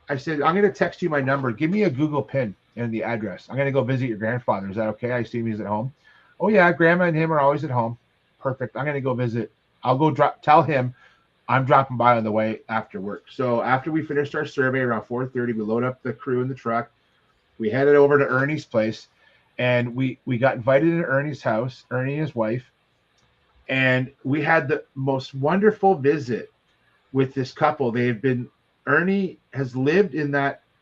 I'm going to text you my number. Give me a Google pin and the address. I'm going to go visit your grandfather. Is that okay? I assume he's at home. Oh yeah, Grandma and him are always at home. Perfect. I'm going to go visit. I'll go tell him I'm dropping by on the way after work. So after we finished our survey around 4:30, we load up the crew in the truck. We headed over to Ernie's place, and we got invited to Ernie's house, Ernie and his wife, and we had the most wonderful visit with this couple. Ernie has lived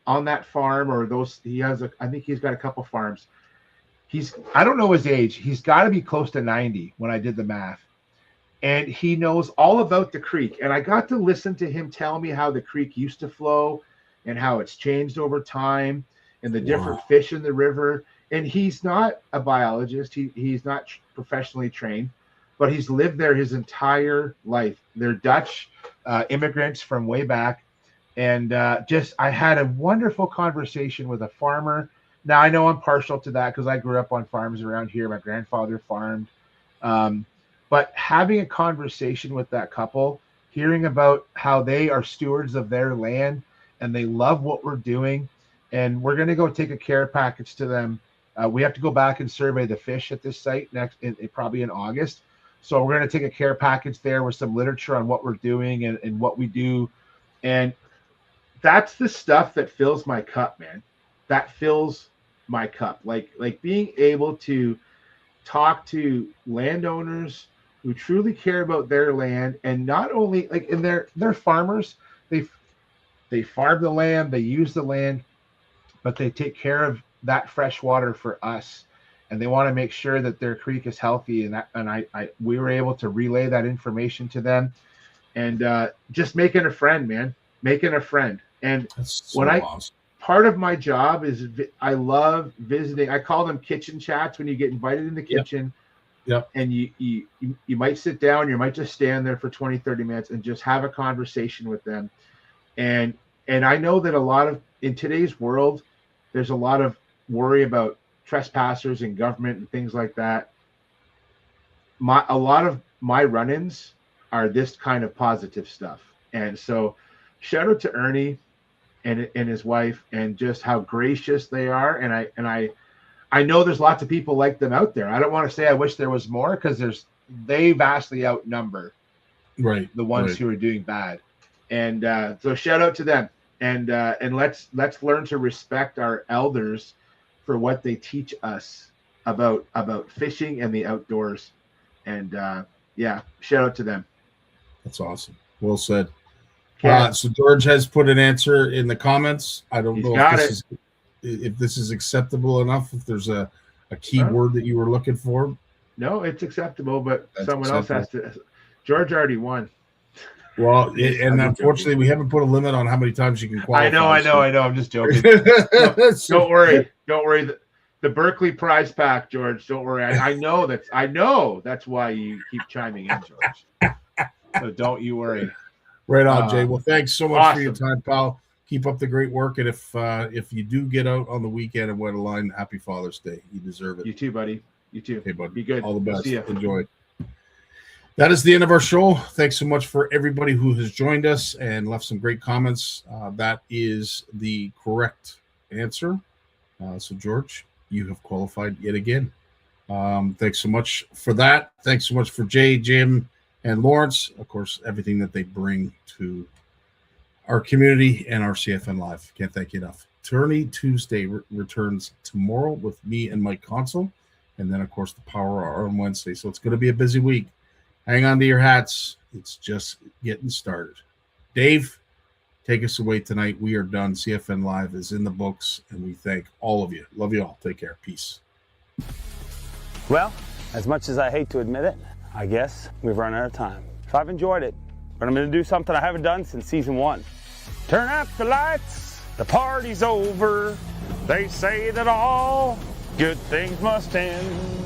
on that farm, or I think he's got a couple farms. I don't know his age. He's got to be close to 90 when I did the math. And he knows all about the creek. And I got to listen to him tell me how the creek used to flow and how it's changed over time and the different fish in the river. And he's not a biologist. He's not professionally trained, but he's lived there his entire life. They're Dutch immigrants from way back. And I had a wonderful conversation with a farmer. Now, I know I'm partial to that because I grew up on farms around here. My grandfather farmed. But having a conversation with that couple, hearing about how they are stewards of their land and they love what we're doing, and we're going to go take a care package to them. We have to go back and survey the fish at this site probably in August. So we're going to take a care package there with some literature on what we're doing and what we do. And that's the stuff that fills my cup, man. That fills my cup. Like being able to talk to landowners who truly care about their land, and not only and they're farmers. They farm the land, they use the land, but they take care of that fresh water for us, and they want to make sure that their creek is healthy. And we were able to relay that information to them, and just making a friend, man, making a friend. And awesome. Part of my job is I love visiting. I call them kitchen chats when you get invited in the kitchen. Yep. And you might sit down, you might just stand there for 20, 30 minutes and just have a conversation with them. And I know that in today's world, there's a lot of worry about trespassers and government and things like that. A lot of my run-ins are this kind of positive stuff. And so shout out to Ernie and his wife, and just how gracious they are. And I know there's lots of people like them out there. I don't want to say I wish there was more, because they vastly outnumber the ones who are doing bad. And so shout out to them, and let's learn to respect our elders for what they teach us about fishing and the outdoors. And shout out to them. That's awesome. Well said. So George has put an answer in the comments. I don't know if this is acceptable enough, if there's a key word that you were looking for. No, it's acceptable, but someone else has to. George already won. Well, and unfortunately, we haven't put a limit on how many times you can qualify. I know. I'm just joking. Don't worry. The Berkeley prize pack, George. Don't worry. I know that's why you keep chiming in, George. So don't you worry. Right on, Jay. Well, thanks so much for your time, pal. Keep up the great work. And if you do get out on the weekend and wet a line, happy Father's Day. You deserve it. You too, buddy. You too. Hey, buddy. Be good. All the best. See ya. Enjoy. That is the end of our show. Thanks so much for everybody who has joined us and left some great comments. That is the correct answer. So, George, you have qualified yet again. Thanks so much for that. Thanks so much for Jay, Jim, and Lawrence. Of course, everything that they bring to our community and our CFN Live. Can't thank you enough. Tourney Tuesday returns tomorrow with me and Mike Consul. And then, of course, the Power Hour on Wednesday. So it's going to be a busy week. Hang on to your hats. It's just getting started. Dave, take us away tonight. We are done. CFN Live is in the books, and we thank all of you. Love you all. Take care. Peace. Well, as much as I hate to admit it, I guess we've run out of time. So I've enjoyed it, but I'm going to do something I haven't done since season 1. Turn out the lights, the party's over. They say that all good things must end.